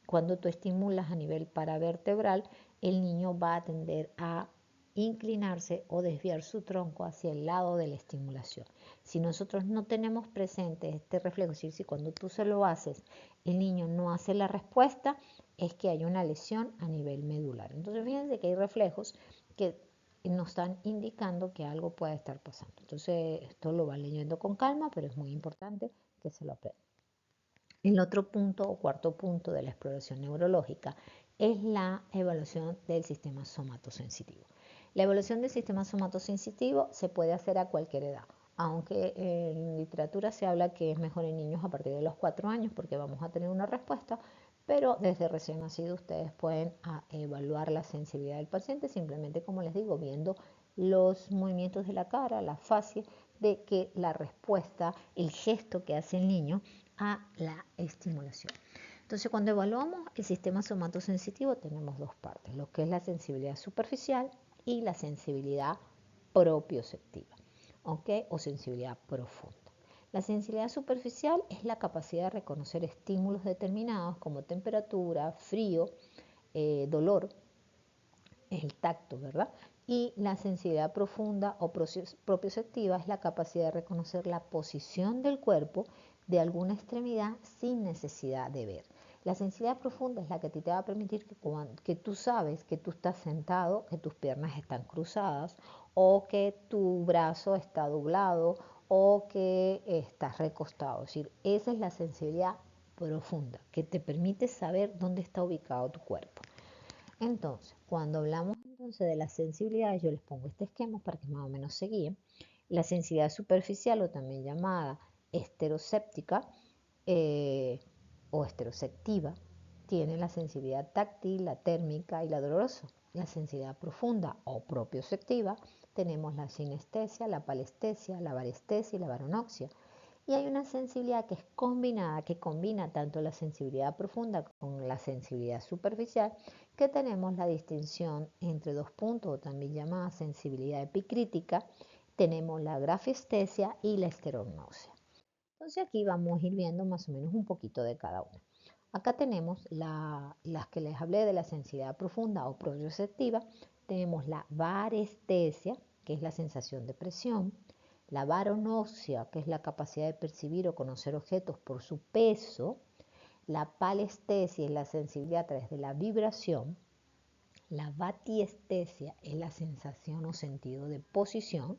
Speaker 1: cuando tú estimulas a nivel paravertebral, el niño va a tender a inclinarse o desviar su tronco hacia el lado de la estimulación. Si nosotros no tenemos presente este reflejo, es decir, si cuando tú se lo haces, el niño no hace la respuesta, es que hay una lesión a nivel medular. Entonces, fíjense que hay reflejos que nos están indicando que algo puede estar pasando. Entonces, esto lo van leyendo con calma, pero es muy importante que se lo aprendan. El otro punto o cuarto punto de la exploración neurológica es la evaluación del sistema somatosensitivo. La evaluación del sistema somatosensitivo se puede hacer a cualquier edad, aunque en literatura se habla que es mejor en niños a partir de los 4 años porque vamos a tener una respuesta, pero desde recién nacido ustedes pueden evaluar la sensibilidad del paciente simplemente, como les digo, viendo los movimientos de la cara, la fascia, de que la respuesta, el gesto que hace el niño a la estimulación. Entonces, cuando evaluamos el sistema somatosensitivo tenemos dos partes, lo que es la sensibilidad superficial y la sensibilidad propioceptiva, ¿ok? O sensibilidad profunda. La sensibilidad superficial es la capacidad de reconocer estímulos determinados como temperatura, frío, dolor, el tacto, ¿verdad? Y la sensibilidad profunda o propioceptiva es la capacidad de reconocer la posición del cuerpo de alguna extremidad sin necesidad de ver. La sensibilidad profunda es la que a ti te va a permitir que tú sabes que tú estás sentado, que tus piernas están cruzadas o que tu brazo está doblado o que estás recostado. Es decir, esa es la sensibilidad profunda que te permite saber dónde está ubicado tu cuerpo. Entonces, cuando hablamos entonces de la sensibilidad, yo les pongo este esquema para que más o menos se guíen. La sensibilidad superficial o también llamada estereoséptica o estereoceptiva tiene la sensibilidad táctil, la térmica y la dolorosa. La sensibilidad profunda o propioceptiva tenemos la sinestesia, la palestesia, la varestesia y la baronoxia. Y hay una sensibilidad que es combinada, que combina tanto la sensibilidad profunda con la sensibilidad superficial, que tenemos la distinción entre dos puntos, o también llamada sensibilidad epicrítica, tenemos la grafestesia y la esterognosia. Entonces aquí vamos a ir viendo más o menos un poquito de cada una. Acá tenemos las que les hablé de la sensibilidad profunda o proprioceptiva, tenemos la varestesia, que es la sensación de presión, la baronoxia, que es la capacidad de percibir o conocer objetos por su peso, la palestesia es la sensibilidad a través de la vibración, la batiestesia es la sensación o sentido de posición,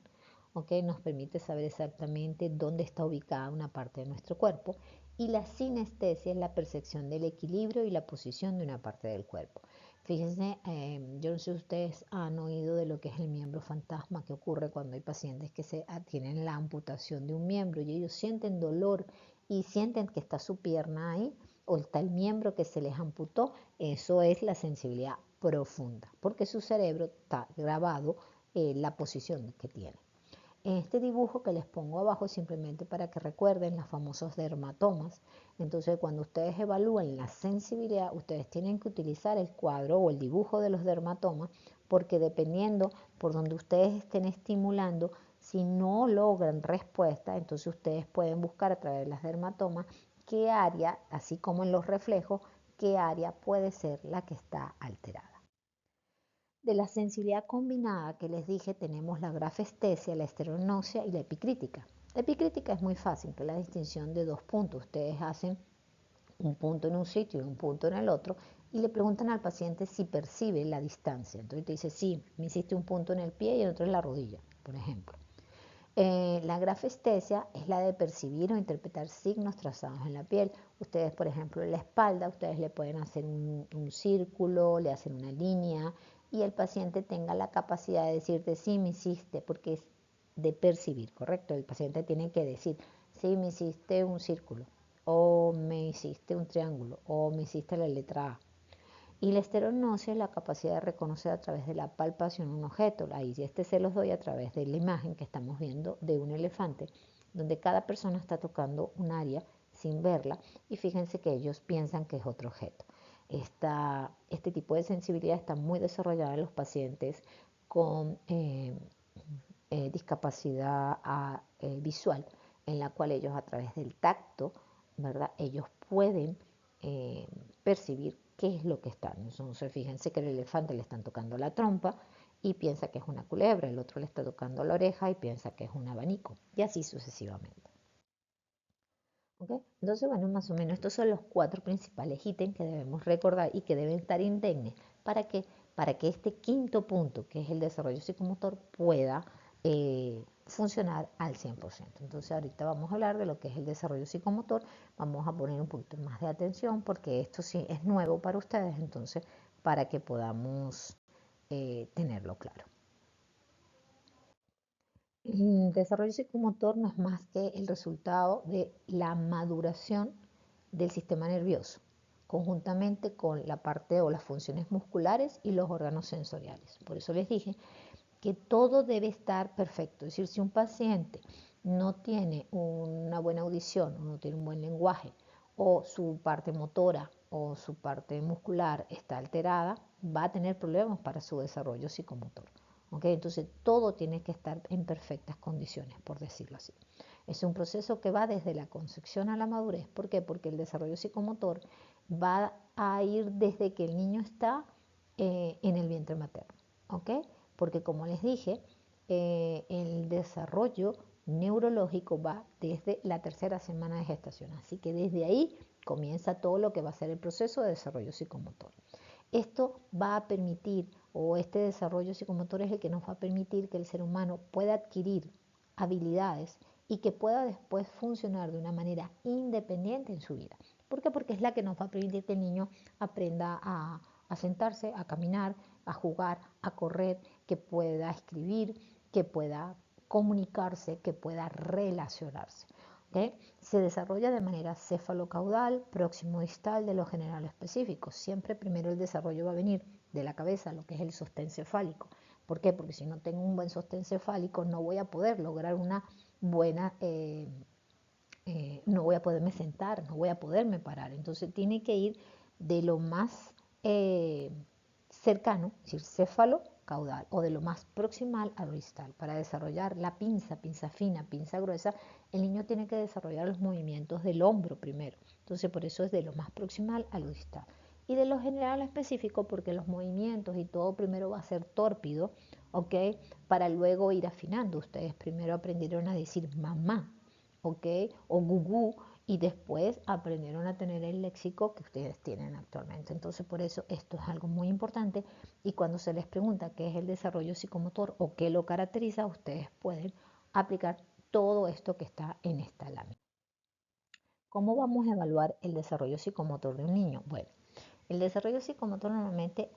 Speaker 1: ¿okay? Nos permite saber exactamente dónde está ubicada una parte de nuestro cuerpo, y la sinestesia es la percepción del equilibrio y la posición de una parte del cuerpo. Fíjense, yo no sé si ustedes han oído de lo que es el miembro fantasma, que ocurre cuando hay pacientes que tienen la amputación de un miembro y ellos sienten dolor y sienten que está su pierna ahí o está el miembro que se les amputó. Eso es la sensibilidad profunda, porque su cerebro está grabado la posición que tiene. En este dibujo que les pongo abajo simplemente para que recuerden los famosos dermatomas. Entonces, cuando ustedes evalúen la sensibilidad, ustedes tienen que utilizar el cuadro o el dibujo de los dermatomas, porque dependiendo por donde ustedes estén estimulando, si no logran respuesta, entonces ustedes pueden buscar a través de las dermatomas qué área, así como en los reflejos, qué área puede ser la que está alterada. De la sensibilidad combinada que les dije, tenemos la grafestesia, la esterognosia y la epicrítica. La epicrítica es muy fácil, que es la distinción de dos puntos. Ustedes hacen un punto en un sitio y un punto en el otro y le preguntan al paciente si percibe la distancia. Entonces te dice, sí, me hiciste un punto en el pie y otro en la rodilla, por ejemplo. La grafestesia es la de percibir o interpretar signos trazados en la piel. Ustedes, por ejemplo, en la espalda, ustedes le pueden hacer un círculo, le hacen una línea y el paciente tenga la capacidad de decirte, sí, me hiciste, porque es de percibir, ¿correcto? El paciente tiene que decir, sí, me hiciste un círculo, o me hiciste un triángulo, o me hiciste la letra A. Y la esterognosia es la capacidad de reconocer a través de la palpación un objeto. Ahí este se los doy a través de la imagen que estamos viendo de un elefante, donde cada persona está tocando un área sin verla y fíjense que ellos piensan que es otro objeto. este tipo de sensibilidad está muy desarrollada en los pacientes con discapacidad visual, en la cual ellos a través del tacto, ¿verdad? Ellos pueden percibir qué es lo que están. Entonces, fíjense que el elefante le están tocando la trompa y piensa que es una culebra, el otro le está tocando la oreja y piensa que es un abanico, y así sucesivamente. ¿Okay? Entonces, bueno, más o menos estos son los 4 principales ítems que debemos recordar y que deben estar indemnes para que, este quinto punto, que es el desarrollo psicomotor, pueda funcionar al 100%. Entonces, ahorita vamos a hablar de lo que es el desarrollo psicomotor. Vamos a poner un poquito más de atención porque esto sí es nuevo para ustedes, entonces, para que podamos tenerlo claro. El desarrollo psicomotor no es más que el resultado de la maduración del sistema nervioso, conjuntamente con la parte o las funciones musculares y los órganos sensoriales. Por eso les dije que todo debe estar perfecto. Es decir, si un paciente no tiene una buena audición, o no tiene un buen lenguaje, o su parte motora o su parte muscular está alterada, va a tener problemas para su desarrollo psicomotor. ¿Okay? Entonces todo tiene que estar en perfectas condiciones, por decirlo así. Es un proceso que va desde la concepción a la madurez. ¿Por qué? Porque el desarrollo psicomotor va a ir desde que el niño está en el vientre materno. ¿Okay? Porque como les dije, el desarrollo neurológico va desde la 3ª semana de gestación. Así que desde ahí comienza todo lo que va a ser el proceso de desarrollo psicomotor. Esto va a permitir, o este desarrollo psicomotor es el que nos va a permitir que el ser humano pueda adquirir habilidades y que pueda después funcionar de una manera independiente en su vida. ¿Por qué? Porque es la que nos va a permitir que el niño aprenda a sentarse, a caminar, a jugar, a correr, que pueda escribir, que pueda comunicarse, que pueda relacionarse. ¿Okay? Se desarrolla de manera cefalocaudal, próximo distal de lo general específico. Siempre primero el desarrollo va a venir de la cabeza, lo que es el sostén cefálico. ¿Por qué? Porque si no tengo un buen sostén cefálico no voy a poder lograr una buena, no voy a poderme sentar, no voy a poderme parar. Entonces tiene que ir de lo más cercano, es decir, céfalo caudal, o de lo más proximal a lo distal. Para desarrollar la pinza, pinza fina, pinza gruesa, el niño tiene que desarrollar los movimientos del hombro primero. Entonces por eso es de lo más proximal a lo distal. Y de lo general a específico porque los movimientos y todo primero va a ser tórpido, ¿ok? Para luego ir afinando. Ustedes primero aprendieron a decir mamá, ¿ok? O gugú, y después aprendieron a tener el léxico que ustedes tienen actualmente. Entonces, por eso esto es algo muy importante y cuando se les pregunta qué es el desarrollo psicomotor o qué lo caracteriza, ustedes pueden aplicar todo esto que está en esta lámina. ¿Cómo vamos a evaluar el desarrollo psicomotor de un niño? Bueno, el desarrollo psicomotor normalmente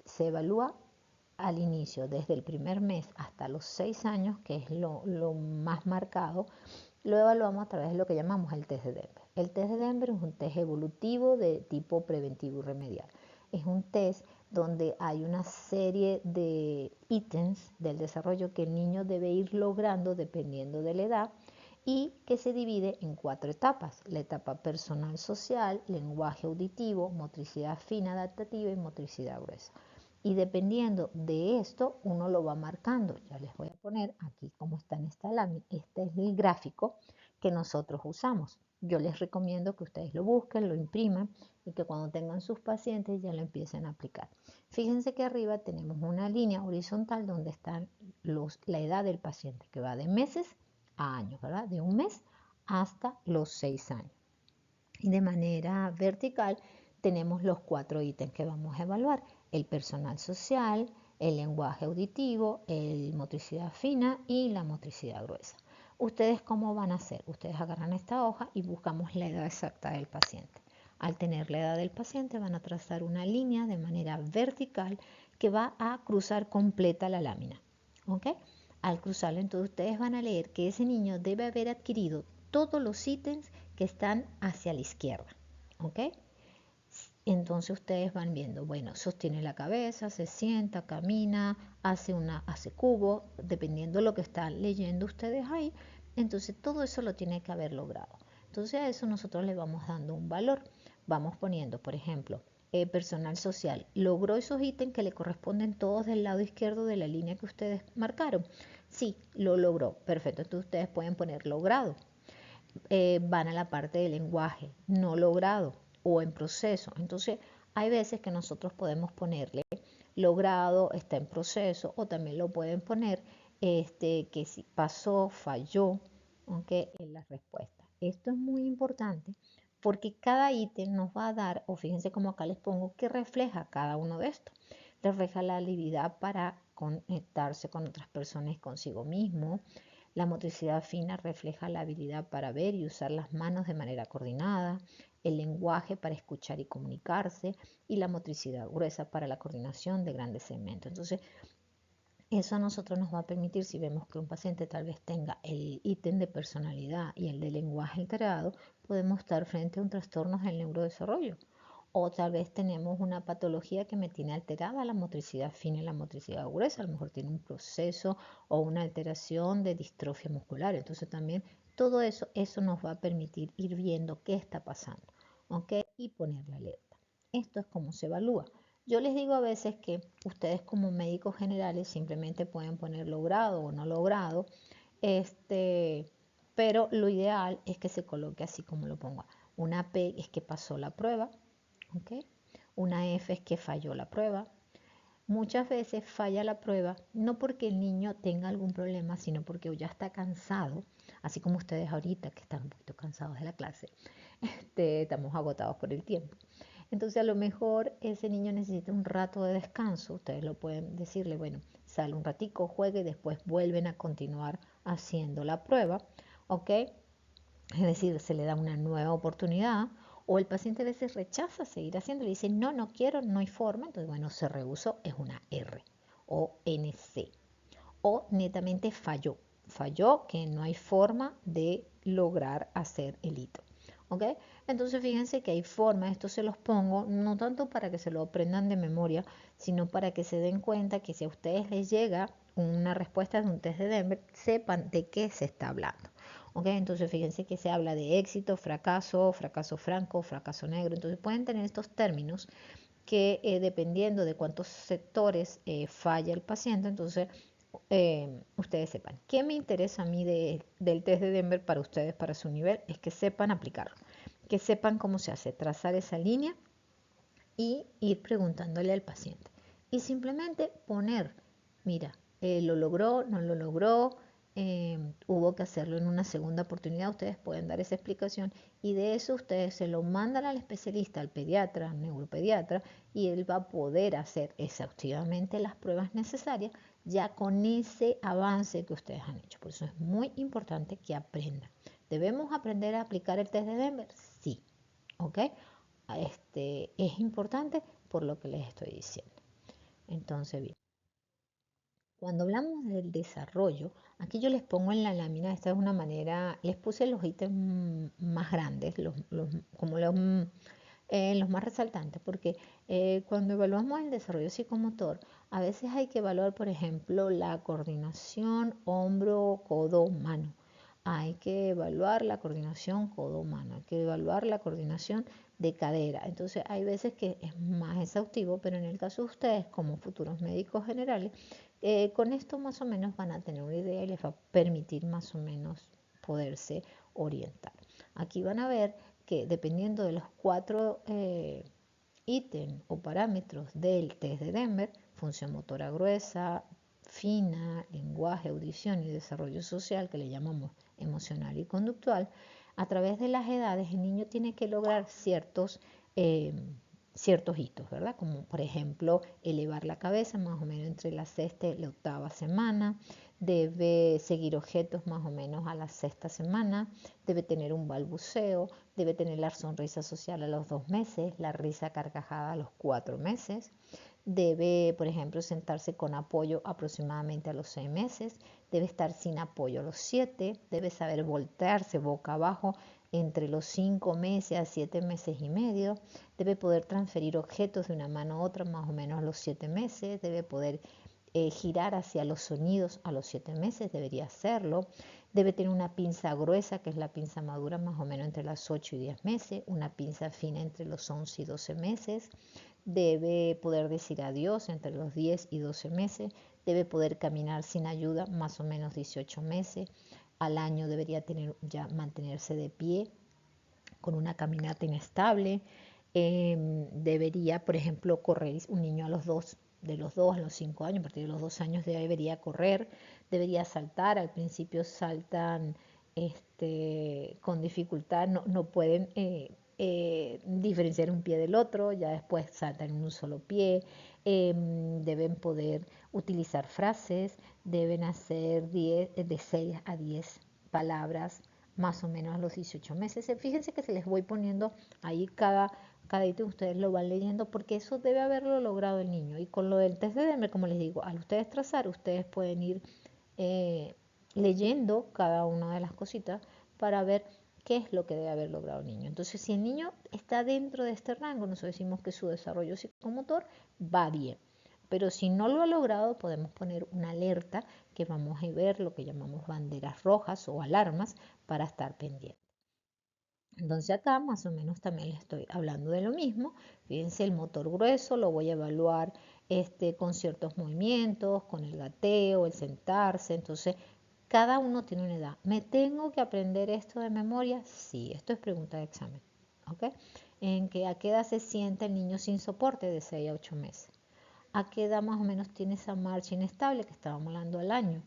Speaker 1: se evalúa al inicio, desde el primer mes hasta los 6 años, que es lo más marcado. Lo evaluamos a través de lo que llamamos el test de Denver. El test de Denver es un test evolutivo de tipo preventivo y remedial. Es un test donde hay una serie de ítems del desarrollo que el niño debe ir logrando dependiendo de la edad y que se divide en 4 etapas: la etapa personal social, lenguaje auditivo, motricidad fina adaptativa y motricidad gruesa. Y dependiendo de esto, uno lo va marcando. Ya les voy a poner aquí cómo está en esta lámina. Este es el gráfico que nosotros usamos. Yo les recomiendo que ustedes lo busquen, lo impriman y que cuando tengan sus pacientes ya lo empiecen a aplicar. Fíjense que arriba tenemos una línea horizontal donde están la edad del paciente, que va de meses a años, ¿verdad? De un mes hasta los 6 años. Y de manera vertical tenemos los 4 ítems que vamos a evaluar: el personal social, el lenguaje auditivo, la motricidad fina y la motricidad gruesa. ¿Ustedes cómo van a hacer? Ustedes agarran esta hoja y buscamos la edad exacta del paciente. Al tener la edad del paciente van a trazar una línea de manera vertical que va a cruzar completa la lámina. ¿Ok? Al cruzarla, entonces ustedes van a leer que ese niño debe haber adquirido todos los ítems que están hacia la izquierda. ¿Ok? Entonces ustedes van viendo, bueno, sostiene la cabeza, se sienta, camina, hace cubo, dependiendo de lo que están leyendo ustedes ahí. Entonces todo eso lo tiene que haber logrado. Entonces a eso nosotros le vamos dando un valor. Vamos poniendo, por ejemplo, personal social, ¿logró esos ítems que le corresponden todos del lado izquierdo de la línea que ustedes marcaron? Sí, lo logró. Perfecto. Entonces ustedes pueden poner logrado. Van a la parte de lenguaje, no logrado o en proceso. Entonces hay veces que nosotros podemos ponerle logrado, está en proceso, o también lo pueden poner que si pasó, falló, aunque en la respuesta. Esto es muy importante porque cada ítem nos va a dar, o fíjense como acá les pongo, que refleja cada uno de estos. Refleja la habilidad para conectarse con otras personas y consigo mismo. La motricidad fina refleja la habilidad para ver y usar las manos de manera coordinada, el lenguaje para escuchar y comunicarse, y la motricidad gruesa para la coordinación de grandes segmentos. Entonces, eso a nosotros nos va a permitir, si vemos que un paciente tal vez tenga el ítem de personalidad y el de lenguaje alterado, podemos estar frente a un trastorno del neurodesarrollo. O tal vez tenemos una patología que me tiene alterada la motricidad fina y la motricidad gruesa. A lo mejor tiene un proceso o una alteración de distrofia muscular. Entonces también todo eso nos va a permitir ir viendo qué está pasando, ¿ok? Y ponerle alerta. Esto es como se evalúa. Yo les digo a veces que ustedes como médicos generales simplemente pueden poner logrado o no logrado, pero lo ideal es que se coloque así como lo ponga. Una P es que pasó la prueba, ¿ok? Una F es que falló la prueba. Muchas veces falla la prueba no porque el niño tenga algún problema, sino porque ya está cansado, así como ustedes ahorita que están un poquito cansados de la clase, estamos agotados por el tiempo. Entonces a lo mejor ese niño necesita un rato de descanso, ustedes lo pueden decirle, bueno, sale un ratico, juegue y después vuelven a continuar haciendo la prueba, ¿ok? Es decir, se le da una nueva oportunidad o el paciente a veces rechaza seguir haciendo, le dice, no, no quiero, no hay forma, entonces bueno, se rehusó, es una R o NC o netamente falló, falló que no hay forma de lograr hacer el hito. ¿Ok? Entonces fíjense que hay formas, esto se los pongo, no tanto para que se lo aprendan de memoria, sino para que se den cuenta que si a ustedes les llega una respuesta de un test de Denver, sepan de qué se está hablando. ¿Ok? Entonces fíjense que se habla de éxito, fracaso, fracaso franco, fracaso negro. Entonces pueden tener estos términos que dependiendo de cuántos sectores falla el paciente, entonces ustedes sepan. ¿Qué me interesa a mí del test de Denver para ustedes, para su nivel? Es que sepan aplicarlo, que sepan cómo se hace, trazar esa línea y ir preguntándole al paciente. Y simplemente poner, mira, lo logró, no lo logró, hubo que hacerlo en una segunda oportunidad, ustedes pueden dar esa explicación y de eso ustedes se lo mandan al especialista, al pediatra, al neuropediatra, y él va a poder hacer exhaustivamente las pruebas necesarias ya con ese avance que ustedes han hecho. Por eso es muy importante que aprendan. ¿Debemos aprender a aplicar el test de Denver? Sí, ¿ok? Es importante por lo que les estoy diciendo. Entonces, bien, cuando hablamos del desarrollo, aquí yo les pongo en la lámina, esta es una manera, les puse los ítems más grandes, como los más resaltantes, porque cuando evaluamos el desarrollo psicomotor, a veces hay que evaluar, por ejemplo, la coordinación hombro, codo, mano. Hay que evaluar la coordinación codo-mano, hay que evaluar la coordinación de cadera. Entonces hay veces que es más exhaustivo, pero en el caso de ustedes como futuros médicos generales, con esto más o menos van a tener una idea y les va a permitir más o menos poderse orientar. Aquí van a ver que dependiendo de los 4 ítems o parámetros del test de Denver, función motora gruesa, fina, lenguaje, audición y desarrollo social, que le llamamos emocional y conductual, a través de las edades el niño tiene que lograr eh, ciertos hitos, ¿verdad? Como por ejemplo elevar la cabeza más o menos entre la sexta y la octava semana, debe seguir objetos más o menos a la sexta semana, debe tener un balbuceo, debe tener la sonrisa social a los 2 meses, la risa carcajada a los 4 meses, debe, por ejemplo, sentarse con apoyo aproximadamente a los 6 meses, debe estar sin apoyo a los 7, debe saber voltearse boca abajo entre los 5 meses a 7 meses y medio, debe poder transferir objetos de una mano a otra más o menos a los 7 meses, debe poder girar hacia los sonidos a los 7 meses, debería hacerlo. Debe tener una pinza gruesa, que es la pinza madura, más o menos entre las 8 y 10 meses, una pinza fina entre los 11 y 12 meses. Debe poder decir adiós entre los 10 y 12 meses. Debe poder caminar sin ayuda, más o menos 18 meses. Al año debería tener ya mantenerse de pie con una caminata inestable. Debería, por ejemplo, correr un niño de los 2 a los 5 años, a partir de los 2 años debería correr, debería saltar. Al principio saltan con dificultad, no pueden diferenciar un pie del otro, ya después saltan en un solo pie. Deben poder utilizar frases, deben hacer de 6 a 10 palabras más o menos a los 18 meses. Fíjense que se les voy poniendo ahí cada ítem, ustedes lo van leyendo porque eso debe haberlo logrado el niño. Y con lo del test de Demer, como les digo, al ustedes trazar, ustedes pueden ir eh, leyendo cada una de las cositas para ver qué es lo que debe haber logrado el niño. Entonces, si el niño está dentro de este rango, nosotros decimos que su desarrollo psicomotor va bien. Pero si no lo ha logrado, podemos poner una alerta que vamos a ver lo que llamamos banderas rojas o alarmas para estar pendiente. Entonces acá más o menos también les estoy hablando de lo mismo. Fíjense, el motor grueso lo voy a evaluar con ciertos movimientos, con el gateo, el sentarse. Entonces, cada uno tiene una edad. ¿Me tengo que aprender esto de memoria? Sí, esto es pregunta de examen. ¿Ok? ¿A qué edad se sienta el niño sin soporte? De 6 a 8 meses. ¿A qué edad más o menos tiene esa marcha inestable que estábamos hablando al año?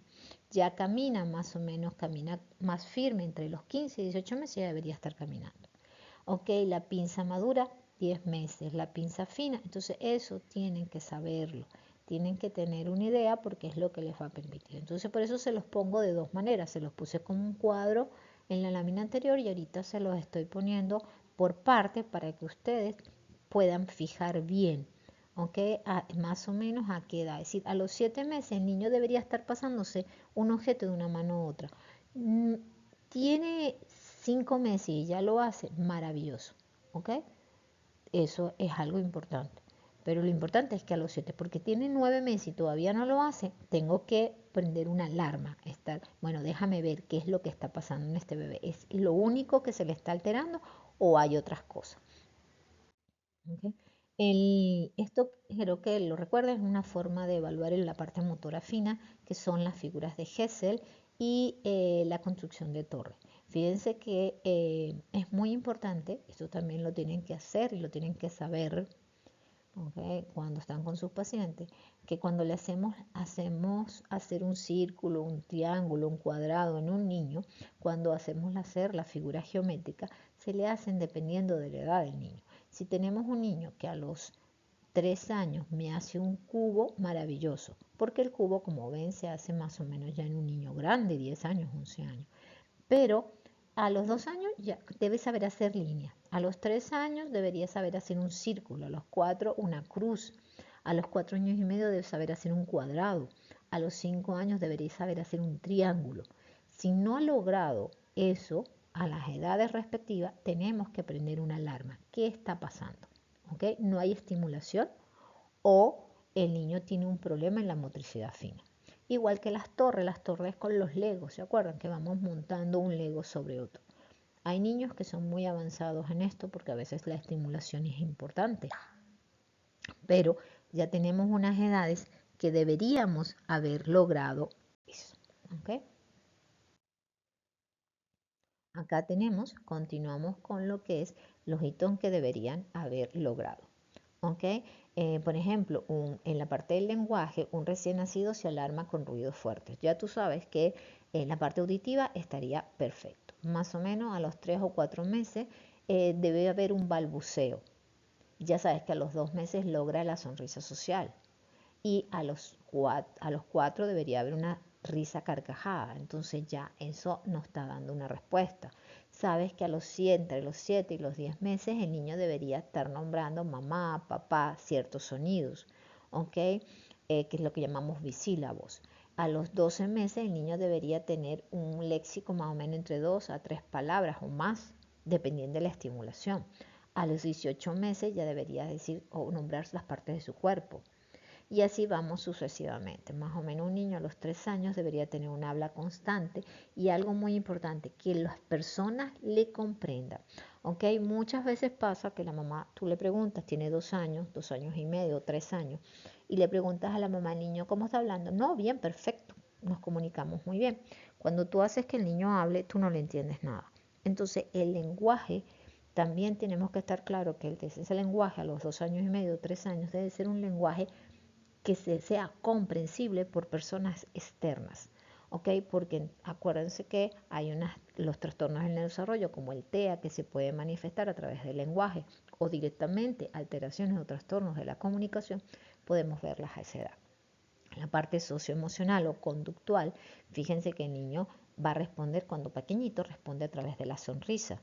Speaker 1: Ya camina más o menos, camina más firme entre los 15 y 18 meses, ya debería estar caminando. Ok, la pinza madura, 10 meses, la pinza fina, entonces eso tienen que saberlo, tienen que tener una idea porque es lo que les va a permitir. Entonces por eso se los pongo de dos maneras, se los puse como un cuadro en la lámina anterior y ahorita se los estoy poniendo por parte para que ustedes puedan fijar bien. ¿Ok? Más o menos a qué edad. Es decir, a los 7 meses el niño debería estar pasándose un objeto de una mano a otra. Tiene 5 meses y ya lo hace, maravilloso. ¿Ok? Eso es algo importante. Pero lo importante es que a los 7, porque tiene 9 meses y todavía no lo hace, tengo que prender una alarma. Bueno, déjame ver qué es lo que está pasando en este bebé. ¿Es lo único que se le está alterando o hay otras cosas? ¿Ok? Esto creo que lo recuerdan, es una forma de evaluar en la parte motora fina, que son las figuras de Hessel y la construcción de torre. Fíjense que es muy importante, esto también lo tienen que hacer y lo tienen que saber, ¿okay? Cuando están con sus pacientes, que cuando le hacemos hacer un círculo, un triángulo, un cuadrado en un niño, cuando hacemos hacer la figura geométrica, se le hacen dependiendo de la edad del niño. Si tenemos un niño que a los 3 años me hace un cubo, maravilloso, porque el cubo, como ven, se hace más o menos ya en un niño grande, 10 años, 11 años. Pero a los 2 años ya debe saber hacer línea. A los 3 años debería saber hacer un círculo. A los 4 una cruz. A los 4 años y medio debe saber hacer un cuadrado. A los 5 años debería saber hacer un triángulo. Si no ha logrado eso a las edades respectivas, tenemos que prender una alarma. ¿Qué está pasando? ¿Okay? No hay estimulación o el niño tiene un problema en la motricidad fina. Igual que las torres con los legos, ¿se acuerdan? Que vamos montando un lego sobre otro. Hay niños que son muy avanzados en esto porque a veces la estimulación es importante, pero ya tenemos unas edades que deberíamos haber logrado eso. ¿Okay? Acá continuamos con lo que es los hitos que deberían haber logrado. ¿Ok? Por ejemplo, en la parte del lenguaje, un recién nacido se alarma con ruidos fuertes. Ya tú sabes que en la parte auditiva estaría perfecto. Más o menos a los 3 o 4 meses debe haber un balbuceo. Ya sabes que a los 2 meses logra la sonrisa social y a los 4 debería haber una risa carcajada. Entonces ya eso nos está dando una respuesta. Sabes que entre los 7 y los 10 meses el niño debería estar nombrando mamá, papá, ciertos sonidos, ¿ok? Que es lo que llamamos bisílabos. A los 12 meses el niño debería tener un léxico más o menos entre 2 a 3 palabras o más, dependiendo de la estimulación. A los 18 meses ya debería decir o nombrar las partes de su cuerpo. y así vamos sucesivamente. Más o menos un niño a los 3 años debería tener un habla constante y algo muy importante, que las personas le comprendan. ¿Ok? Muchas veces pasa que la mamá, tú le preguntas, tiene 2 años, 2 años y medio, 3 años, y le preguntas a la mamá, niño, ¿cómo está hablando? No, bien, perfecto, nos comunicamos muy bien. Cuando tú haces que el niño hable, tú no le entiendes nada. Entonces, el lenguaje, también tenemos que estar claro que ese lenguaje a los 2 años y medio, 3 años, debe ser un lenguaje que sea comprensible por personas externas. ¿Ok? Porque acuérdense que hay los trastornos del neurodesarrollo como el TEA que se puede manifestar a través del lenguaje o directamente alteraciones o trastornos de la comunicación, podemos verlas a esa edad. En la parte socioemocional o conductual, fíjense que el niño va a responder cuando pequeñito, responde a través de la sonrisa.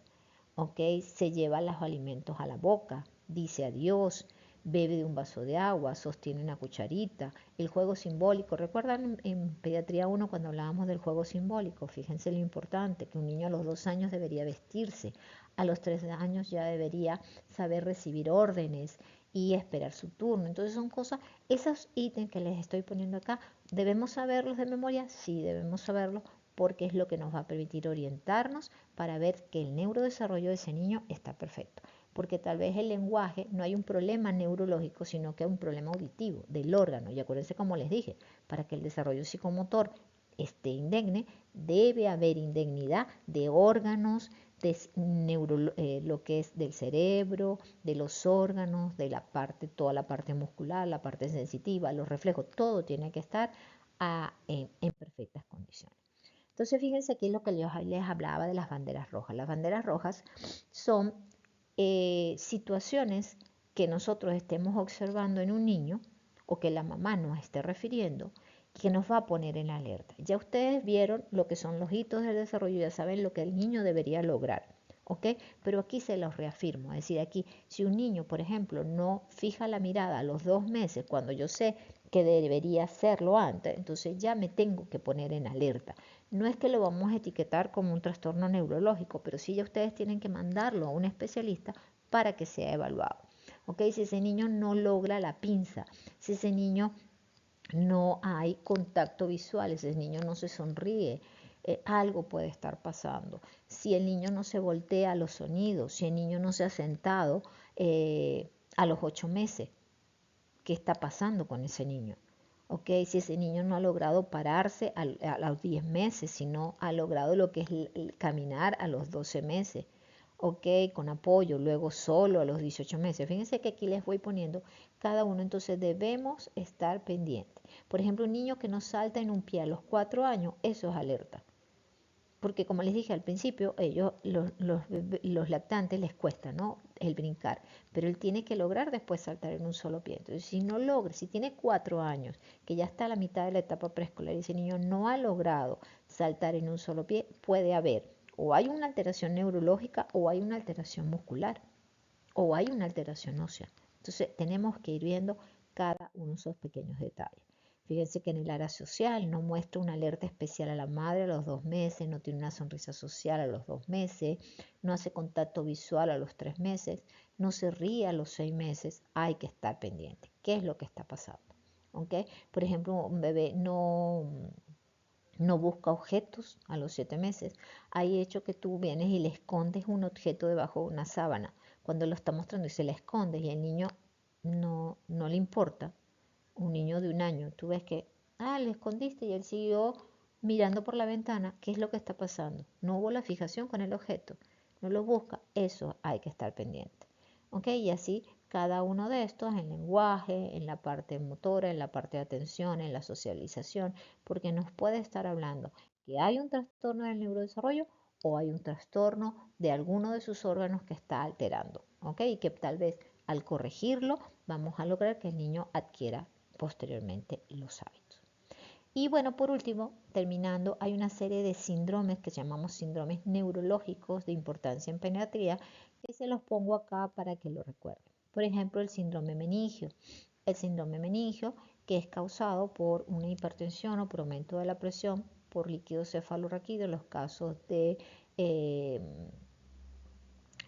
Speaker 1: ¿Ok? Se lleva los alimentos a la boca, dice adiós, bebe de un vaso de agua, sostiene una cucharita, el juego simbólico. ¿Recuerdan en pediatría 1 cuando hablábamos del juego simbólico? Fíjense lo importante, que un niño a los 2 años debería vestirse, a los 3 años ya debería saber recibir órdenes y esperar su turno. Entonces son cosas, esos ítems que les estoy poniendo acá, ¿debemos saberlos de memoria? Sí, debemos saberlos porque es lo que nos va a permitir orientarnos para ver que el neurodesarrollo de ese niño está perfecto. Porque tal vez el lenguaje no hay un problema neurológico, sino que hay un problema auditivo del órgano. Y acuérdense, como les dije, para que el desarrollo psicomotor esté indemne, debe haber indemnidad de órganos, de lo que es del cerebro, de los órganos, de la parte, toda la parte muscular, la parte sensitiva, los reflejos, todo tiene que estar en perfectas condiciones. Entonces, fíjense aquí lo que yo les hablaba de las banderas rojas. Las banderas rojas son situaciones que nosotros estemos observando en un niño o que la mamá nos esté refiriendo que nos va a poner en alerta. Ya ustedes vieron lo que son los hitos del desarrollo, ya saben lo que el niño debería lograr. ¿Ok? Pero aquí se los reafirmo, es decir, aquí si un niño, por ejemplo, no fija la mirada a los 2 meses, cuando yo sé que debería hacerlo antes, entonces ya me tengo que poner en alerta. No es que lo vamos a etiquetar como un trastorno neurológico, pero sí ya ustedes tienen que mandarlo a un especialista para que sea evaluado. ¿Ok? Si ese niño no logra la pinza, si ese niño no hay contacto visual, si ese niño no se sonríe, algo puede estar pasando. Si el niño no se voltea a los sonidos, si el niño no se ha sentado a los 8 meses, ¿qué está pasando con ese niño? ¿Ok? Si ese niño no ha logrado pararse a los 10 meses, si no ha logrado lo que es el caminar a los 12 meses, ¿ok? Con apoyo, luego solo a los 18 meses. Fíjense que aquí les voy poniendo cada uno, entonces debemos estar pendientes. Por ejemplo, un niño que no salta en un pie a los 4 años, eso es alerta. Porque como les dije al principio, ellos, los lactantes les cuesta, ¿no? El brincar, pero él tiene que lograr después saltar en un solo pie. Entonces, si no logra, si tiene 4 años, que ya está a la mitad de la etapa preescolar y ese niño no ha logrado saltar en un solo pie, puede haber o hay una alteración neurológica o hay una alteración muscular o hay una alteración ósea. Entonces, tenemos que ir viendo cada uno de esos pequeños detalles. Fíjense que en el área social no muestra una alerta especial a la madre a los 2 meses, no tiene una sonrisa social a los 2 meses, no hace contacto visual a los 3 meses, no se ríe a los 6 meses, hay que estar pendiente. ¿Qué es lo que está pasando? ¿Okay? Por ejemplo, un bebé no busca objetos a los 7 meses. Hay hecho que tú vienes y le escondes un objeto debajo de una sábana. Cuando lo está mostrando y se le esconde y el niño no le importa, un niño de 1 año, tú ves que, le escondiste y él siguió mirando por la ventana, ¿qué es lo que está pasando? No hubo la fijación con el objeto, no lo busca, eso hay que estar pendiente. ¿Ok? Y así cada uno de estos en lenguaje, en la parte motora, en la parte de atención, en la socialización, porque nos puede estar hablando que hay un trastorno del neurodesarrollo o hay un trastorno de alguno de sus órganos que está alterando, ¿ok? Y que tal vez al corregirlo vamos a lograr que el niño adquiera posteriormente los hábitos. Y bueno, por último, terminando, hay una serie de síndromes que llamamos síndromes neurológicos de importancia en pediatría que se los pongo acá para que lo recuerden. Por ejemplo, el síndrome meningio. El síndrome meningio que es causado por una hipertensión o por aumento de la presión por líquido cefalorraquídeo en los casos de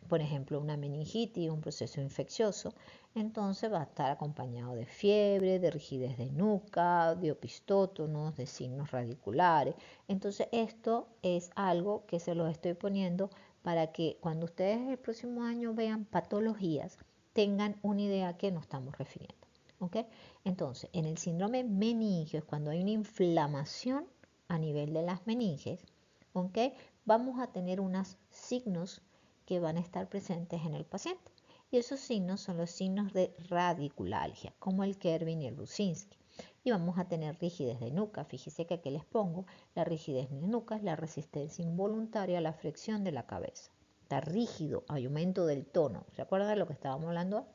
Speaker 1: por ejemplo, una meningitis, un proceso infeccioso, entonces va a estar acompañado de fiebre, de rigidez de nuca, de opistótonos, de signos radiculares. Entonces esto es algo que se los estoy poniendo para que cuando ustedes el próximo año vean patologías, tengan una idea a qué nos estamos refiriendo. ¿Ok? Entonces, en el síndrome meningio es cuando hay una inflamación a nivel de las meninges, ¿ok? Vamos a tener unos signos que van a estar presentes en el paciente. Y esos signos son los signos de radiculalgia, como el Kervin y el Brusinski. Y vamos a tener rigidez de nuca. Fíjese que aquí les pongo la rigidez de nuca, es la resistencia involuntaria a la flexión de la cabeza. Está rígido, hay aumento del tono. ¿Se acuerdan de lo que estábamos hablando?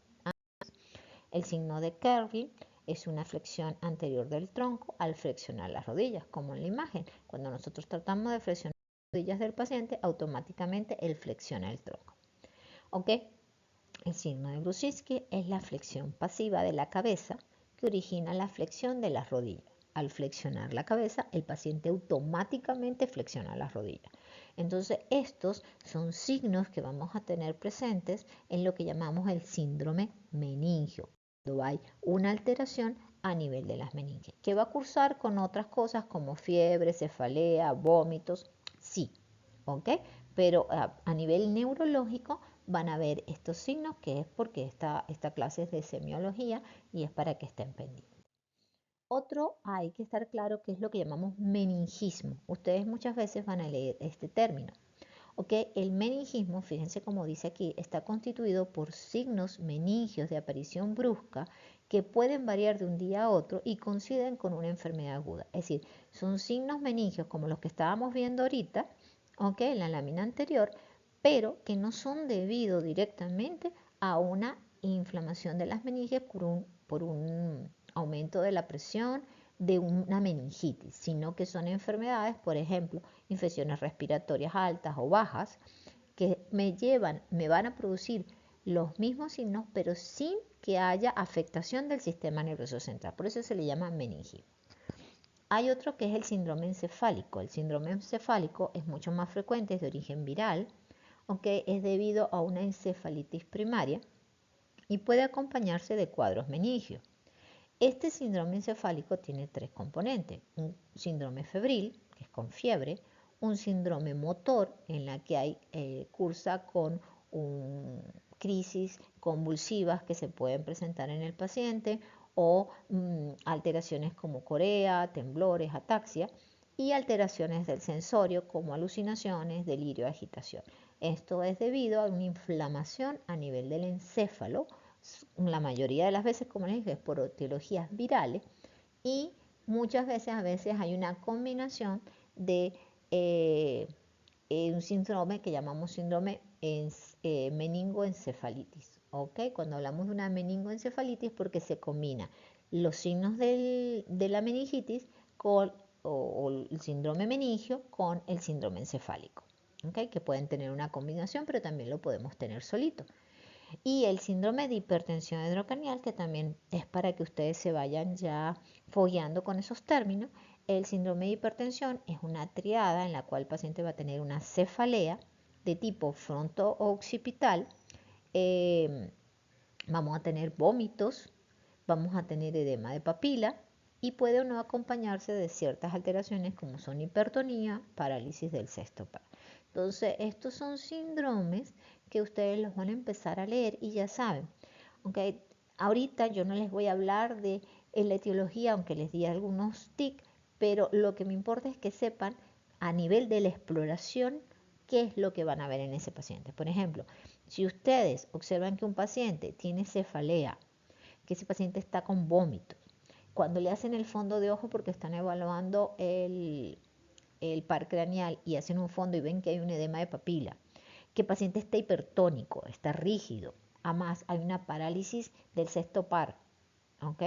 Speaker 1: El signo de Kervin es una flexión anterior del tronco al flexionar las rodillas, como en la imagen. Cuando nosotros tratamos de flexionar las rodillas del paciente, automáticamente él flexiona el tronco. ¿Ok? El signo de Brusinski es la flexión pasiva de la cabeza que origina la flexión de las rodillas. Al flexionar la cabeza, el paciente automáticamente flexiona las rodillas. Entonces, estos son signos que vamos a tener presentes en lo que llamamos el síndrome meningio, cuando hay una alteración a nivel de las meninges, que va a cursar con otras cosas como fiebre, cefalea, vómitos, sí, ¿ok? Pero a nivel neurológico van a ver estos signos, que es porque esta clase es de semiología y es para que estén pendientes. Otro, hay que estar claro que es lo que llamamos meningismo. Ustedes muchas veces van a leer este término. ¿Ok? El meningismo, fíjense como dice aquí, está constituido por signos meningios de aparición brusca que pueden variar de un día a otro y coinciden con una enfermedad aguda. Es decir, son signos meningios como los que estábamos viendo ahorita, ¿ok? En la lámina anterior, pero que no son debido directamente a una inflamación de las meninges por un aumento de la presión de una meningitis, sino que son enfermedades, por ejemplo, infecciones respiratorias altas o bajas, que me van a producir los mismos signos, pero sin que haya afectación del sistema nervioso central. Por eso se le llama meningitis. Hay otro que es el síndrome encefálico. El síndrome encefálico es mucho más frecuente, es de origen viral, aunque es debido a una encefalitis primaria y puede acompañarse de cuadros meningios. Este síndrome encefálico tiene tres componentes: un síndrome febril, que es con fiebre, un síndrome motor, en la que cursa con crisis convulsivas que se pueden presentar en el paciente, o alteraciones como corea, temblores, ataxia, y alteraciones del sensorio como alucinaciones, delirio, agitación. Esto es debido a una inflamación a nivel del encéfalo. La mayoría de las veces, como les dije, es por etiologías virales, y muchas veces, a veces hay una combinación de un síndrome que llamamos síndrome meningoencefalitis. ¿Ok? Cuando hablamos de una meningoencefalitis, porque se combina los signos de la meningitis o el síndrome meningio con el síndrome encefálico. ¿Ok? Que pueden tener una combinación, pero también lo podemos tener solito. Y el síndrome de hipertensión intracraneal, que también es para que ustedes se vayan ya fogueando con esos términos. El síndrome de hipertensión es una triada en la cual el paciente va a tener una cefalea de tipo fronto-occipital, vamos a tener vómitos, vamos a tener edema de papila y puede o no acompañarse de ciertas alteraciones como son hipertonía, parálisis del sexto par. Entonces, estos son síndromes que ustedes los van a empezar a leer y ya saben. Okay. Ahorita yo no les voy a hablar de la etiología, aunque les di algunos tics, pero lo que me importa es que sepan a nivel de la exploración qué es lo que van a ver en ese paciente. Por ejemplo, si ustedes observan que un paciente tiene cefalea, que ese paciente está con vómitos, cuando le hacen el fondo de ojo porque están evaluando el par craneal y hacen un fondo y ven que hay un edema de papila, que el paciente está hipertónico, está rígido, además hay una parálisis del sexto par, ¿ok?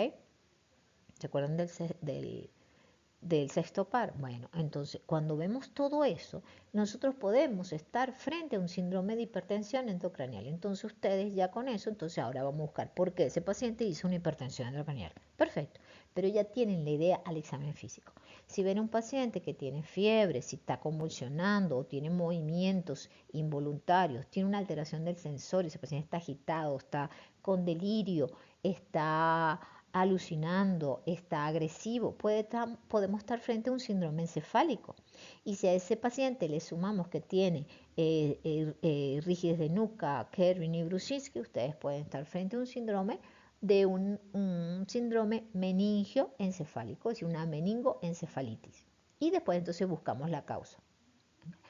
Speaker 1: ¿Se acuerdan del sexto par? Bueno, entonces cuando vemos todo eso, nosotros podemos estar frente a un síndrome de hipertensión endocranial. Entonces ustedes ya con eso, entonces ahora vamos a buscar por qué ese paciente hizo una hipertensión endocranial. Perfecto, pero ya tienen la idea al examen físico. Si ven un paciente que tiene fiebre, si está convulsionando o tiene movimientos involuntarios, tiene una alteración del sensorio, ese paciente está agitado, está con delirio, está alucinando, está agresivo, podemos estar frente a un síndrome encefálico. Y si a ese paciente le sumamos que tiene rigidez de nuca, Kerwin y Bruschinsky, ustedes pueden estar frente a un síndrome de un síndrome meningio encefálico, es decir, una meningoencefalitis. Y después entonces buscamos la causa.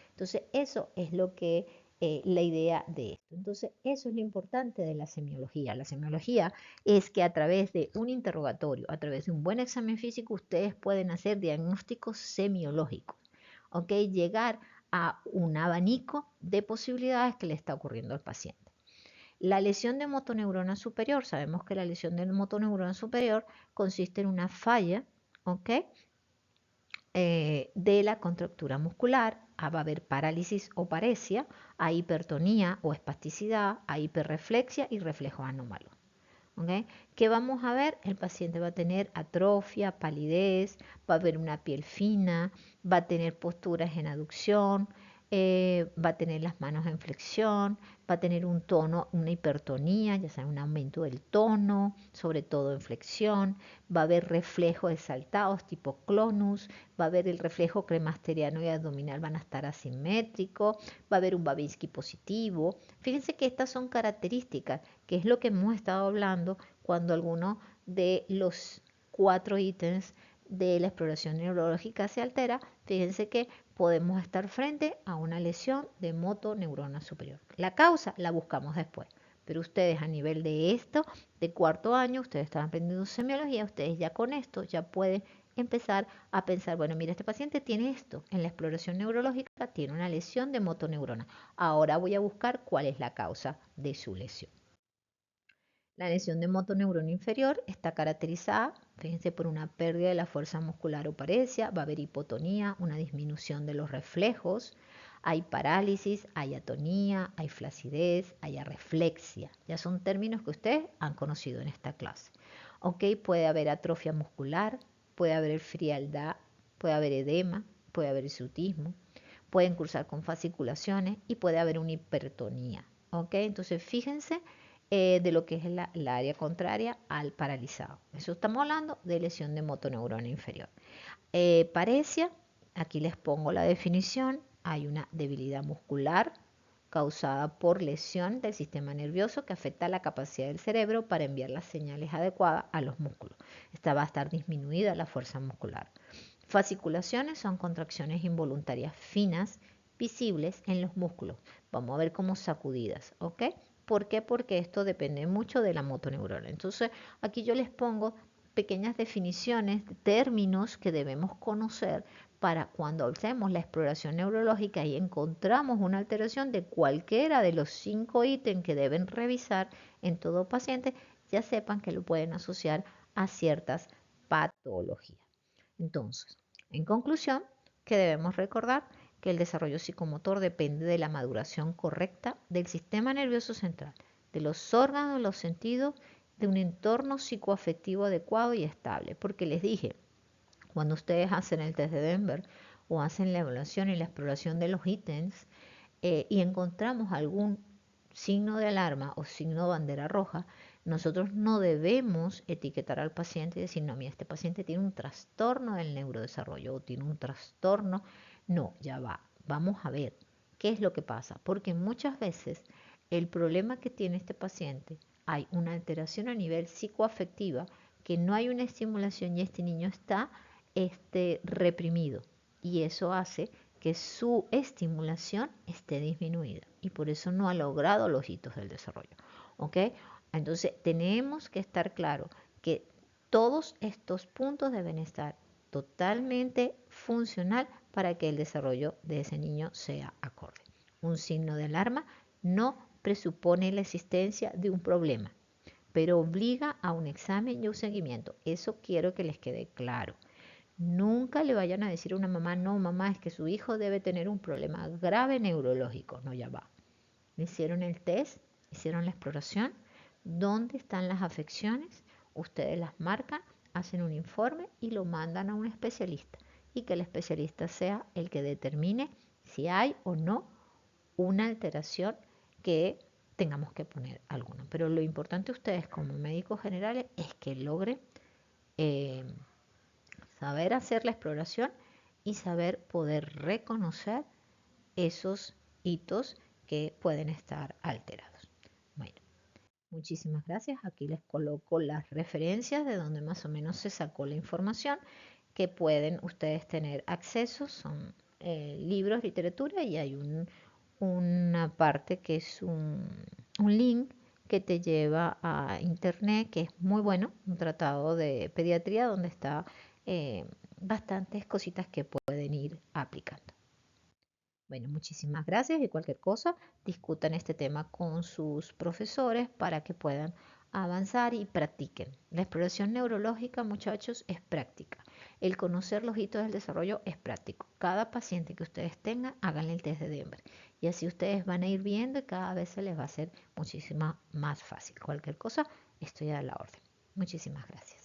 Speaker 1: Entonces eso es lo que la idea de esto. Entonces eso es lo importante de la semiología. La semiología es que a través de un interrogatorio, a través de un buen examen físico, ustedes pueden hacer diagnósticos semiológicos. ¿Ok? Llegar a un abanico de posibilidades que le está ocurriendo al paciente. La lesión de motoneurona superior, sabemos que la lesión de motoneurona superior consiste en una falla, ¿ok? De la contractura muscular, va a haber parálisis o paresia, a hipertonía o espasticidad, a hiperreflexia y reflejo anómalo. ¿Okay? ¿Qué vamos a ver? El paciente va a tener atrofia, palidez, va a haber una piel fina, va a tener posturas en aducción, va a tener las manos en flexión, va a tener un tono, una hipertonía, ya sea un aumento del tono, sobre todo en flexión, va a haber reflejos exaltados tipo clonus, va a haber el reflejo cremasteriano y abdominal van a estar asimétricos, va a haber un Babinski positivo. Fíjense que estas son características, que es lo que hemos estado hablando cuando alguno de los 4 ítems de la exploración neurológica se altera. Fíjense que podemos estar frente a una lesión de motoneurona superior. La causa la buscamos después, pero ustedes a nivel de esto, de cuarto año, ustedes están aprendiendo semiología, ustedes ya con esto ya pueden empezar a pensar, bueno, mira, este paciente tiene esto, en la exploración neurológica tiene una lesión de motoneurona. Ahora voy a buscar cuál es la causa de su lesión. La lesión de motoneurona inferior está caracterizada, fíjense, por una pérdida de la fuerza muscular o paresia, va a haber hipotonía, una disminución de los reflejos, hay parálisis, hay atonía, hay flacidez, hay arreflexia. Ya son términos que ustedes han conocido en esta clase. Ok, puede haber atrofia muscular, puede haber frialdad, puede haber edema, puede haber hirsutismo, pueden cursar con fasciculaciones y puede haber una hipertonía. Ok, entonces fíjense de lo que es la área contraria al paralizado. Eso estamos hablando de lesión de motoneurona inferior. Paresia, aquí les pongo la definición, hay una debilidad muscular causada por lesión del sistema nervioso que afecta la capacidad del cerebro para enviar las señales adecuadas a los músculos. Esta va a estar disminuida la fuerza muscular. Fasciculaciones son contracciones involuntarias finas, visibles en los músculos. Vamos a ver como sacudidas, ¿ok? ¿Por qué? Porque esto depende mucho de la motoneurona. Entonces, aquí yo les pongo pequeñas definiciones, términos que debemos conocer para cuando hacemos la exploración neurológica y encontramos una alteración de cualquiera de los 5 ítems que deben revisar en todo paciente, ya sepan que lo pueden asociar a ciertas patologías. Entonces, en conclusión, que debemos recordar que el desarrollo psicomotor depende de la maduración correcta del sistema nervioso central, de los órganos, los sentidos, de un entorno psicoafectivo adecuado y estable. Porque les dije, cuando ustedes hacen el test de Denver o hacen la evaluación y la exploración de los ítems y encontramos algún signo de alarma o signo de bandera roja, nosotros no debemos etiquetar al paciente y decir, no, mira, este paciente tiene un trastorno del neurodesarrollo o tiene un trastorno. No, ya va, vamos a ver qué es lo que pasa, porque muchas veces el problema que tiene este paciente, hay una alteración a nivel psicoafectiva, que no hay una estimulación y este niño está reprimido y eso hace que su estimulación esté disminuida y por eso no ha logrado los hitos del desarrollo. ¿Ok? Entonces tenemos que estar claro que todos estos puntos deben estar totalmente funcional para que el desarrollo de ese niño sea acorde. Un signo de alarma no presupone la existencia de un problema, pero obliga a un examen y un seguimiento. Eso quiero que les quede claro. Nunca le vayan a decir a una mamá, no, mamá, es que su hijo debe tener un problema grave neurológico. No, ya va. Hicieron el test, hicieron la exploración. ¿Dónde están las afecciones? Ustedes las marcan, hacen un informe y lo mandan a un especialista. y que el especialista sea el que determine si hay o no una alteración que tengamos que poner alguna. Pero lo importante ustedes como médicos generales es que logren eh, saber hacer la exploración y saber poder reconocer esos hitos que pueden estar alterados. Bueno, muchísimas gracias. Aquí les coloco las referencias de donde más o menos se sacó la información que pueden ustedes tener acceso. Son libros, literatura y hay una parte que es un link que te lleva a internet, que es muy bueno, un tratado de pediatría donde está bastantes cositas que pueden ir aplicando. Bueno, muchísimas gracias y cualquier cosa, discutan este tema con sus profesores para que puedan avanzar y practiquen. La exploración neurológica, muchachos, es práctica. El conocer los hitos del desarrollo es práctico. Cada paciente que ustedes tengan, háganle el test de Denver. Y así ustedes van a ir viendo y cada vez se les va a hacer muchísimo más fácil. Cualquier cosa, estoy a la orden. Muchísimas gracias.